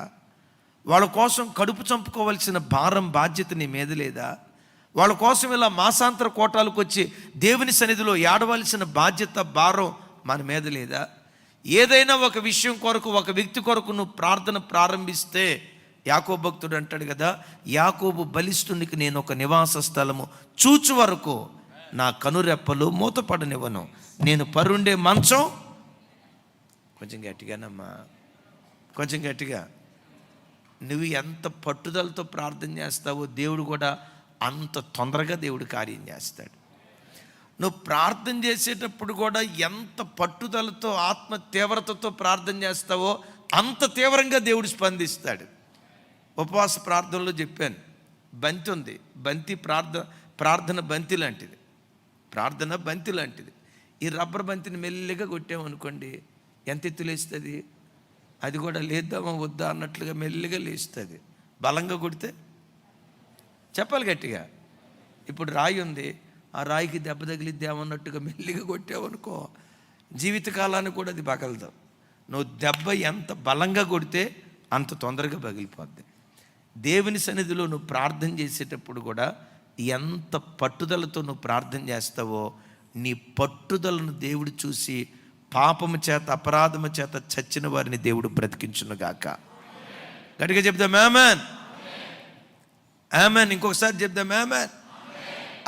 వాళ్ళ కోసం కడుపు చంపుకోవలసిన బాధ్యత నీ మీద లేదా? వాళ్ళ కోసం ఇలా మాసాంతర కోటాలకు వచ్చి దేవుని సన్నిధిలో ఏడవలసిన బాధ్యత, భారం మన మీద లేదా? ఏదైనా ఒక విషయం కొరకు, ఒక వ్యక్తి కొరకు నువ్వు ప్రార్థన ప్రారంభిస్తే, యాకోబు భక్తుడు అంటాడు కదా, యాకోబు బలిష్ఠునికి నేను ఒక నివాస స్థలము చూచు వరకు నా కనురెప్పలు మూతపడనివ్వను, నేను పరుండే మంచం. కొంచెం గట్టిగానమ్మా, కొంచెం గట్టిగా. నువ్వు ఎంత పట్టుదలతో ప్రార్థన చేస్తావో దేవుడు కూడా అంత తొందరగా దేవుడు కార్యం చేస్తాడు. నువ్వు ప్రార్థన చేసేటప్పుడు కూడా ఎంత పట్టుదలతో, ఆత్మ తీవ్రతతో ప్రార్థన చేస్తావో అంత తీవ్రంగా దేవుడు స్పందిస్తాడు. ఉపవాస ప్రార్థనలో చెప్పాను, బంతి ఉంది, బంతి ప్రార్థన బంతి లాంటిది, ప్రార్థన బంతి లాంటిది. ఈ రబ్బర్ బంతిని మెల్లిగా కొట్టామనుకోండి, ఎంత ఎత్తు లేస్తుంది? అది కూడా లేద్దామా వద్దా అన్నట్లుగా మెల్లిగా లేస్తుంది. బలంగా కొడితే చెప్పాలి గట్టిగా. ఇప్పుడు రాయి ఉంది, ఆ రాయికి దెబ్బ తగిలిద్దామన్నట్టుగా మెల్లిగా కొట్టావనుకో, జీవితకాలానికి కూడా అది పగలదు. నువ్వు దెబ్బ ఎంత బలంగా కొడితే అంత తొందరగా పగిలిపోద్ది. దేవుని సన్నిధిలో నువ్వు ప్రార్థన చేసేటప్పుడు కూడా ఎంత పట్టుదలతో నువ్వు ప్రార్థన చేస్తావో, నీ పట్టుదలను దేవుడు చూసి పాపము చేత, అపరాధము చేత చచ్చిన వారిని దేవుడు బ్రతికించునుగాక. గట్టిగా చెప్దాం ఆమేన్, ఆమేన్. ఇంకొకసారి చెప్దాం ఆమేన్.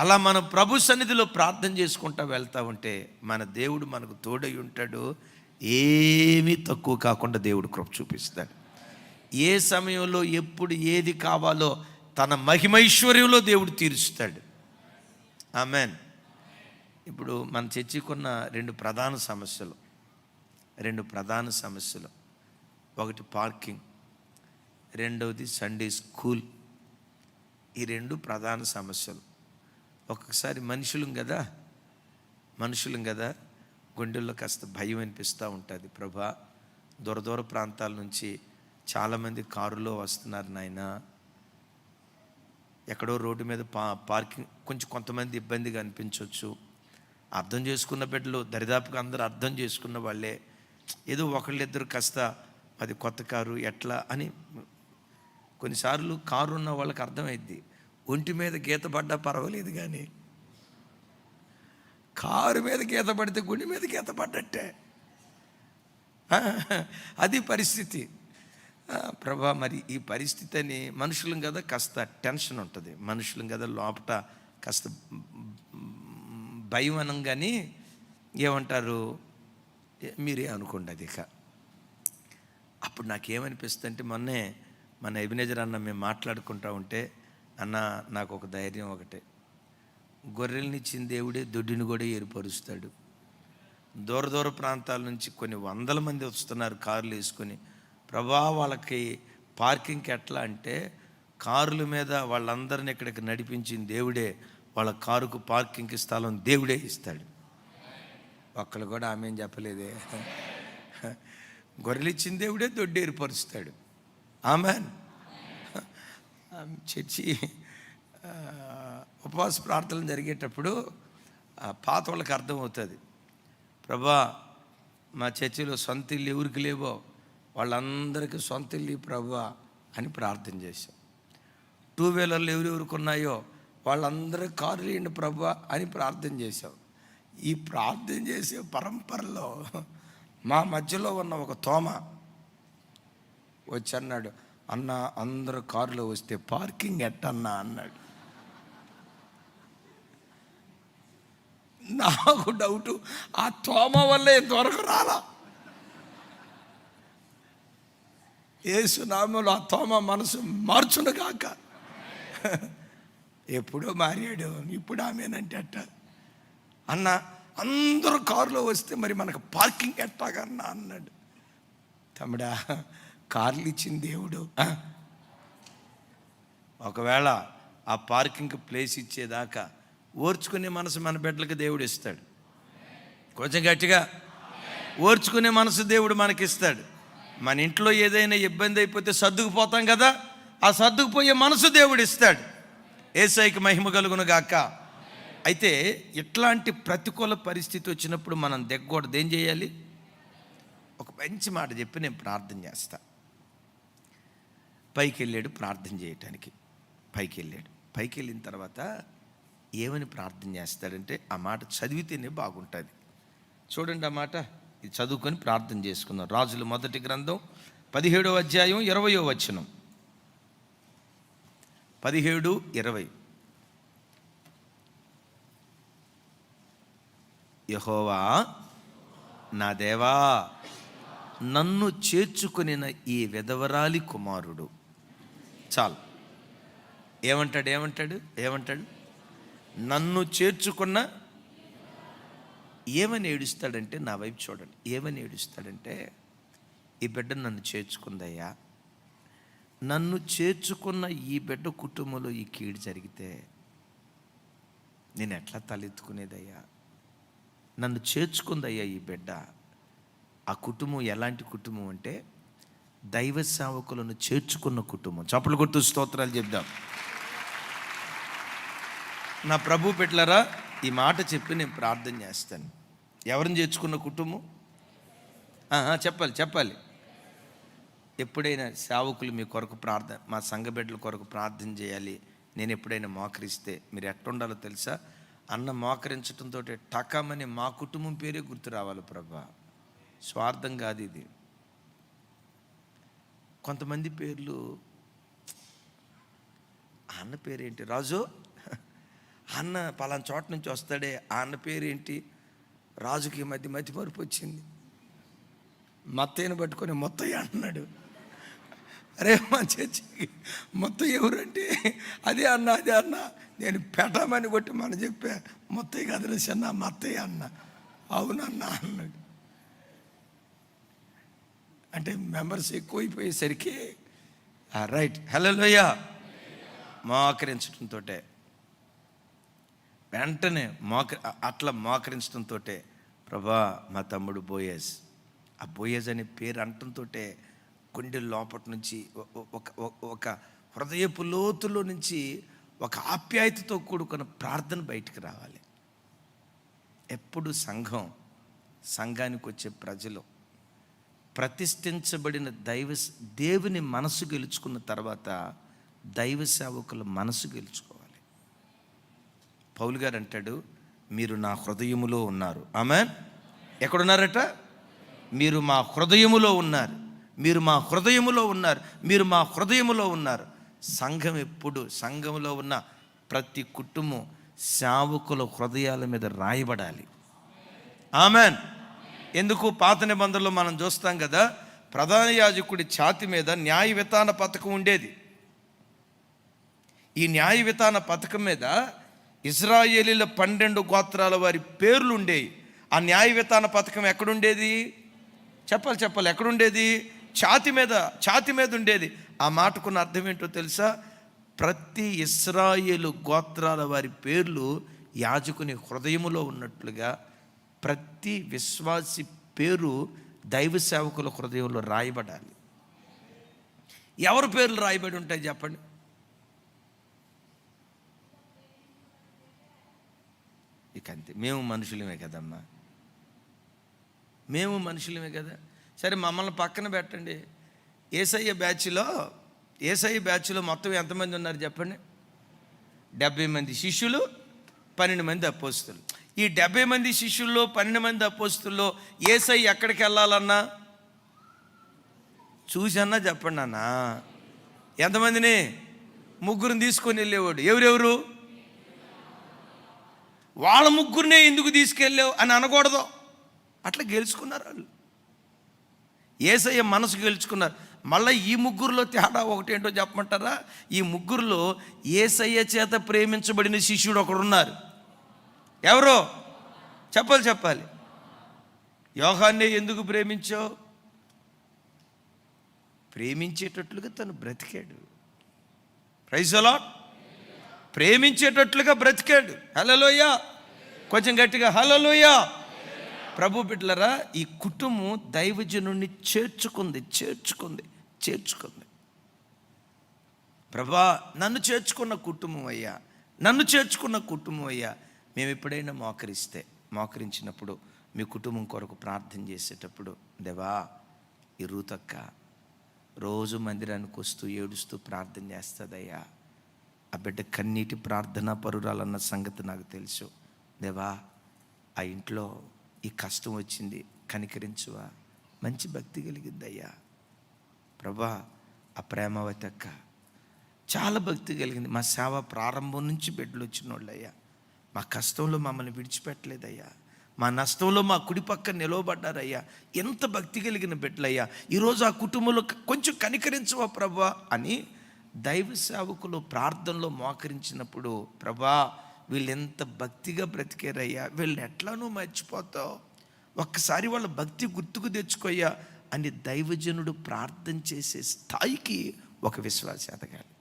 అలా మనం ప్రభు సన్నిధిలో ప్రార్థన చేసుకుంటూ వెళ్తూ ఉంటే మన దేవుడు మనకు తోడై ఉంటాడు. ఏమీ తక్కువ కాకుండా దేవుడు కృప చూపిస్తాడు. ఏ సమయంలో ఎప్పుడు ఏది కావాలో తన మహిమైశ్వర్యంలో దేవుడు తీరుస్తాడు. ఆమేన్. ఇప్పుడు మన చర్చికున్న రెండు ప్రధాన సమస్యలు, ఒకటి పార్కింగ్, రెండవది సండే స్కూల్. ఈ రెండు ప్రధాన సమస్యలు. ఒక్కొక్కసారి మనుషులం కదా, గుండెల్లో కాస్త భయం అనిపిస్తూ ఉంటుంది. ప్రభా, దూర ప్రాంతాల నుంచి చాలామంది కారులో వస్తున్నారు నాయన, ఎక్కడో రోడ్డు మీద పార్కింగ్ కొంతమంది ఇబ్బందిగా అనిపించవచ్చు. అర్థం చేసుకున్న బిడ్డలు, దరిదాపుగా అందరూ అర్థం చేసుకున్న వాళ్ళే. ఏదో ఒకళ్ళిద్దరు కాస్త అది కొత్త కారు ఎట్లా అని, కొన్నిసార్లు కారు ఉన్న వాళ్ళకి అర్థమైద్ది. ఒంటి మీద గీత పడ్డా పర్వాలేదు, కానీ కారు మీద గీత పడితే గుండె మీద గీత పడ్డట్టే. అది పరిస్థితి. ప్రభా, మరి ఈ పరిస్థితిని, మనుషులం కదా కాస్త టెన్షన్ ఉంటుంది, మనుషులం కదా లోపట కాస్త భయం అనంగాని ఏమంటారు, మీరే అనుకోండి. అది ఇక అప్పుడు నాకేమనిపిస్తుంది అంటే, మొన్నే మన ఎబినేజర్ అన్న మేము మాట్లాడుకుంటూ ఉంటే, అన్న నాకు ఒక ధైర్యం ఒకటే, గొర్రెలనిచ్చిన దేవుడే దొడ్డిని కూడా ఏర్పరుస్తాడు. దూర ప్రాంతాల నుంచి కొన్ని వందల మంది వస్తున్నారు కార్లు వేసుకొని. ప్రభా, వాళ్ళకి పార్కింగ్కి ఎట్లా అంటే, కారుల మీద వాళ్ళందరిని ఇక్కడికి నడిపించిన దేవుడే, వాళ్ళ కారుకు పార్కింగ్కి స్థలం దేవుడే ఇస్తాడు. ఒక్కళ్ళు కూడా ఆమె చెప్పలేదే. గొర్రెలు ఇచ్చిన దేవుడే దొడ్డి ఏర్పరుస్తాడు. ఆమేన్. చర్చి ఉపవాస ప్రార్థనలు జరిగేటప్పుడు పాత వాళ్ళకి అర్థమవుతుంది. ప్రభా, మా చర్చిలో సొంత ఇల్లు ఎవరికి లేవో వాళ్ళందరికీ సొంత ఇల్లు ప్రభా అని ప్రార్థన చేశాం. 2 వీలర్లు ఎవరెవరికి ఉన్నాయో వాళ్ళందరికీ కారులు ఇవ్వండి ప్రభా అని ప్రార్థన చేశాం. ఈ ప్రార్థన చేసే పరంపరలో మా మధ్యలో ఉన్న ఒక తోమ వచ్చి అన్నాడు, అన్న అందరూ కారులో వస్తే పార్కింగ్ ఎట్టన్నా అన్నాడు. నాకు డౌటు, ఆ తోమ వల్లే ఇంతవరకు రాలా. యేసు నామములో ఆ తోమ మనసు మార్చును కాక. ఎప్పుడో మారాడు, ఇప్పుడు ఆమెనంటే అట్ట. అన్న అందరూ కారులో వస్తే మరి మనకు పార్కింగ్ ఎట్టాగన్నా అన్నాడు. తమ్ముడా, కార్లు ఇచ్చిన దేవుడు ఒకవేళ ఆ పార్కింగ్కి ప్లేస్ ఇచ్చేదాకా ఓర్చుకునే మనసు మన బిడ్డలకు దేవుడు ఇస్తాడు. కొంచెం గట్టిగా, ఓర్చుకునే మనసు దేవుడు మనకిస్తాడు. మన ఇంట్లో ఏదైనా ఇబ్బంది అయిపోతే సర్దుకుపోతాం కదా, ఆ సర్దుకుపోయే మనసు దేవుడు ఇస్తాడు. యేసయ్యకి మహిమ కలుగును గాక. అయితే ఇట్లాంటి ప్రతికూల పరిస్థితి వచ్చినప్పుడు మనం దిగకూడదు. ఏం చేయాలి? ఒక మంచి మాట చెప్పి నేను ప్రార్థన చేస్తా. పైకి వెళ్ళాడు ప్రార్థన చేయటానికి. పైకి వెళ్ళిన తర్వాత ఏమని ప్రార్థన చేస్తాడంటే, ఆ మాట చదివితేనే బాగుంటుంది. చూడండి, ఆ మాట ఇది చదువుకొని ప్రార్థన చేసుకుందాం. రాజుల మొదటి గ్రంథం 17వ అధ్యాయం 20వ వచనం. 17:20. యెహోవా నా దేవా, నన్ను చేర్చుకొనిన ఈ విధవరాలి కుమారుడు. చాలు. ఏమంటాడు? నన్ను చేర్చుకున్న. ఏమని ఏడుస్తాడంటే, నా వైపు చూడండి, ఏమని ఏడుస్తాడంటే, ఈ బిడ్డ నన్ను చేర్చుకుందయ్యా, నన్ను చేర్చుకున్న ఈ బిడ్డ కుటుంబంలో ఈ కీడు జరిగితే నేను ఎట్లా తలెత్తుకునేదయ్యా? నన్ను చేర్చుకుందయ్యా ఈ బిడ్డ. ఆ కుటుంబం ఎలాంటి కుటుంబం అంటే, దైవ సేవకులను చేర్చుకున్న కుటుంబం. చప్పలు కొట్టు స్తోత్రాలు చెప్దాం. నా ప్రభు బిడ్డలారా, ఈ మాట చెప్పి నేను ప్రార్థన చేస్తాను. ఎవరిని చేర్చుకున్న కుటుంబం? చెప్పాలి. ఎప్పుడైనా సేవకులు మీ కొరకు ప్రార్థన, మా సంఘ బిడ్డల కొరకు ప్రార్థన చేయాలి, నేను ఎప్పుడైనా మోకరిస్తే మీరు ఎట్టుండాలో తెలుసా? అన్న మోకరించడంతో టకామని మా కుటుంబం పేరే గుర్తు రావాలి ప్రభా. స్వార్థం కాదు ఇది. కొంతమంది పేర్లు, అన్న పేరేంటి? రాజు, అన్న పలానా చోట నుంచి వస్తాడే, ఆ అన్న పేరేంటి? రాజుకి ఈ మధ్య మతిమరుపు వచ్చింది. మత్తయ్యను పట్టుకొని మొత్తయ్య అంటున్నాడు. అరే మా చర్చికి మొత్తయ్య ఎవరంటే, అదే అన్న. నేను పెట్టమని కొట్టి మనం చెప్పా, మొత్తయ్య కదలే చిన్న మత్తయ్య అన్న. అవునన్నా అన్నాడు. అంటే మెంబర్స్ ఎక్కువైపోయేసరికి రైట్, హల్లెలూయా, మోకరించడంతో వెంటనే అట్లా మోకరించడంతో, ప్రభా మా తమ్ముడు బోయేజ్, ఆ బోయేజ్ అనే పేరు అంటంతో గుండె లోపటి నుంచి ఒక హృదయపు లోతులో నుంచి ఒక ఆప్యాయతతో కూడుకున్న ప్రార్థన బయటికి రావాలి. ఎప్పుడు సంఘానికి వచ్చే ప్రజలు ప్రతిష్ఠించబడిన దేవుని మనసు గెలుచుకున్న తర్వాత దైవ సేవకుల మనసు గెలుచుకోవాలి. పౌలు గారు అంటాడు, మీరు నా హృదయములో ఉన్నారు. ఆమేన్. ఎక్కడున్నారట? మీరు మా హృదయములో ఉన్నారు. సంఘం ఎప్పుడు, సంఘంలో ఉన్న ప్రతి కుటుంబం సేవకుల హృదయాల మీద రాయబడాలి. ఆమేన్. ఎందుకు? పాత నిబంధనలో మనం చూస్తాం కదా, ప్రధాన యాజకుడి ఛాతి మీద న్యాయ విధాన పథకం ఉండేది. ఈ న్యాయ విధాన పథకం మీద ఇశ్రాయేలీల 12 గోత్రాల వారి పేర్లు ఉండేవి. ఆ న్యాయ విధాన పథకం ఎక్కడుండేది? చెప్పాలి, ఎక్కడుండేది? ఛాతి మీద ఉండేది. ఆ మాటకున్న అర్థం ఏంటో తెలుసా? ప్రతి ఇశ్రాయేలు గోత్రాల వారి పేర్లు యాజకుని హృదయములో ఉన్నట్లుగా ప్రతి విశ్వాసి పేరు దైవ సేవకుల హృదయంలో రాయబడాలి. ఎవరి పేర్లు రాయబడి ఉంటాయి చెప్పండి? ఇక అంతే. మేము మనుషులమే కదమ్మా, కదా. సరే, మమ్మల్ని పక్కన పెట్టండి. యేసయ్య బ్యాచ్లో మొత్తం ఎంతమంది ఉన్నారు చెప్పండి? 70 మంది శిష్యులు, 12 మంది అపోస్తులు. ఈ 70 మంది శిష్యుల్లో 12 మంది అపోస్తుల్లో యేసయ్య ఎక్కడికి వెళ్ళాలన్నా చూసన్నా చెప్పండి అన్నా, ఎంతమందిని? ముగ్గురిని తీసుకొని వెళ్ళేవాడు. ఎవరెవరు? వాళ్ళ ముగ్గురినే ఎందుకు తీసుకెళ్ళావు అని అనకూడదు. అట్లా గెలుచుకున్నారు వాళ్ళు. యేసయ్య మనసు గెలుచుకున్నారు. మళ్ళీ ఈ ముగ్గురులో తేడా ఒకటేంటో చెప్పమంటారా? ఈ ముగ్గురులో యేసయ్య చేత ప్రేమించబడిన శిష్యుడు ఒకడున్నారు. ఎవరో చెప్పాలి. యోహాన్నే ఎందుకు ప్రేమించావు? ప్రేమించేటట్లుగా తను బ్రతికాడు. Praise the lord. ప్రేమించేటట్లుగా బ్రతికాడు. హల్లెలూయా. కొంచెం గట్టిగా హల్లెలూయా. ప్రభు బిడ్డలారా, ఈ కుటుంబం దైవజనుడిని చేర్చుకుంది. ప్రభా, నన్ను చేర్చుకున్న కుటుంబం అయ్యా, మేము ఎప్పుడైనా మోకరించినప్పుడు మీ కుటుంబం కొరకు ప్రార్థన చేసేటప్పుడు, దేవా, ఈ రూతక్క రోజు మందిరానికి వస్తూ ఏడుస్తూ ప్రార్థన చేస్తుందయ్యా. ఆ బిడ్డ కన్నీటి ప్రార్థనా పరురాలన్న సంగతి నాకు తెలుసు. దేవా, ఆ ఇంట్లో ఈ కష్టం వచ్చింది, కనికరించువా. మంచి భక్తి కలిగిందయ్యా. ప్రభా, ఆ ప్రేమవతి అక్క చాలా భక్తి కలిగింది. మా సేవ ప్రారంభం నుంచి బిడ్డలు వచ్చిన వాళ్ళయ్యా. మా కష్టంలో మమ్మల్ని విడిచిపెట్టలేదయ్యా. మా నష్టంలో మా కుడి పక్కన నిలవబడ్డారయ్యా. ఎంత భక్తి కలిగిన బిడ్డలయ్యా. ఈరోజు ఆ కుటుంబంలో కొంచెం కనికరించవా ప్రభా అని దైవ సేవకులు ప్రార్థనలో మోకరించినప్పుడు, ప్రభా, వీళ్ళు ఎంత భక్తిగా బ్రతికారయ్యా, వీళ్ళని ఎట్లా నువ్వు మర్చిపోతావు, ఒక్కసారి వాళ్ళ భక్తి గుర్తుకు తెచ్చుకోయ్యా అని దైవజనుడు ప్రార్థన చేసే స్థాయికి ఒక విశ్వాసి ఎదగాలి.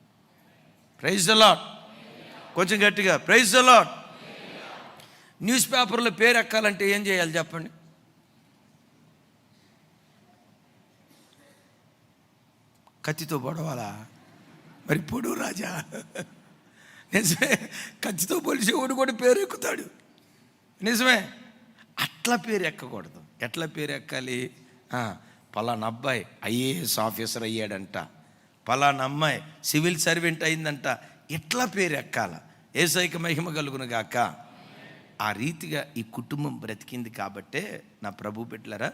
Praise the lord. కొంచెం గట్టిగా ప్రైజ్ ది లార్డ్. న్యూస్ పేపర్లో పేరు ఎక్కాలంటే ఏం చేయాలి చెప్పండి? కత్తితో పొడవాలా? మరి పొడువు రాజా. నిజమే, కత్తితో పొలిసేవాడు కూడా పేరు ఎక్కుతాడు. నిజమే. అట్లా పేరు ఎక్కకూడదు. ఎట్లా పేరు ఎక్కాలి? పలానా అబ్బాయి ఐఏఎస్ ఆఫీసర్ అయ్యాడంట, పలానా అమ్మాయి సివిల్ సర్వెంట్ అయిందంట. ఇట్లా పేరు ఎక్కాల. యేసయ్యకి మహిమ కలుగును గాక. ఆ రీతిగా ఈ కుటుంబం బ్రతికింది కాబట్టే నా ప్రభు బిడ్డలారా,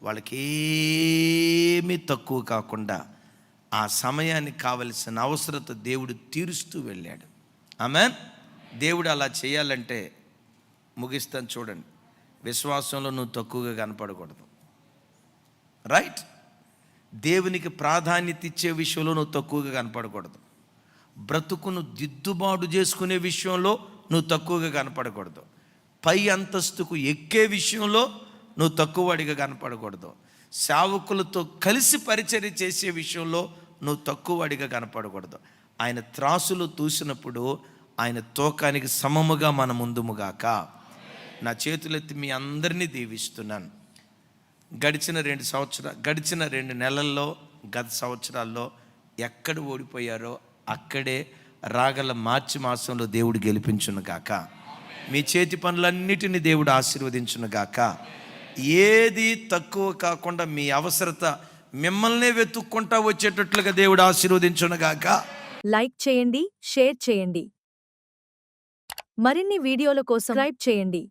వాళ్ళకేమీ తక్కువ కాకుండా ఆ సమయానికి కావలసిన అవసరత దేవుడు తీరుస్తూ వెళ్ళాడు. ఆమేన్. దేవుడు అలా చేయాలంటే, ముగిస్తాను చూడండి, విశ్వాసంలో నువ్వు తక్కువగా కనపడకూడదు. రైట్? దేవునికి ప్రాధాన్యత ఇచ్చే విషయంలో నువ్వు తక్కువగా కనపడకూడదు. బ్రతుకును దిద్దుబాటు చేసుకునే విషయంలో నువ్వు తక్కువగా కనపడకూడదు. పై అంతస్తుకు ఎక్కే విషయంలో నువ్వు తక్కువవాడిగా కనపడకూడదు. సేవకులతో కలిసి పరిచర్య చేసే విషయంలో నువ్వు తక్కువవాడిగా కనపడకూడదు. ఆయన త్రాసులు తూసినప్పుడు ఆయన తూకానికి సమముగా మన ముందుముగాక. నా చేతులెత్తి మీ అందరినీ దీవిస్తున్నాను. గడిచిన 2 నెలల్లో, గత సంవత్సరాల్లో ఎక్కడ ఓడిపోయారో అక్కడే రాగల మార్చి మాసంలో దేవుడు గెలిపించును గాక. మీ చేతి పనులన్నిటిని దేవుడు ఆశీర్వదించును గాక. ఏది తక్కువ కాకుండా మీ అవసరత మిమ్మల్నే వెతుక్కుంటా వచ్చేటట్లుగా దేవుడు ఆశీర్వదించును గాక. లైక్ చేయండి, షేర్ చేయండి. మరిన్ని వీడియోల కోసం సబ్స్క్రైబ్ చేయండి.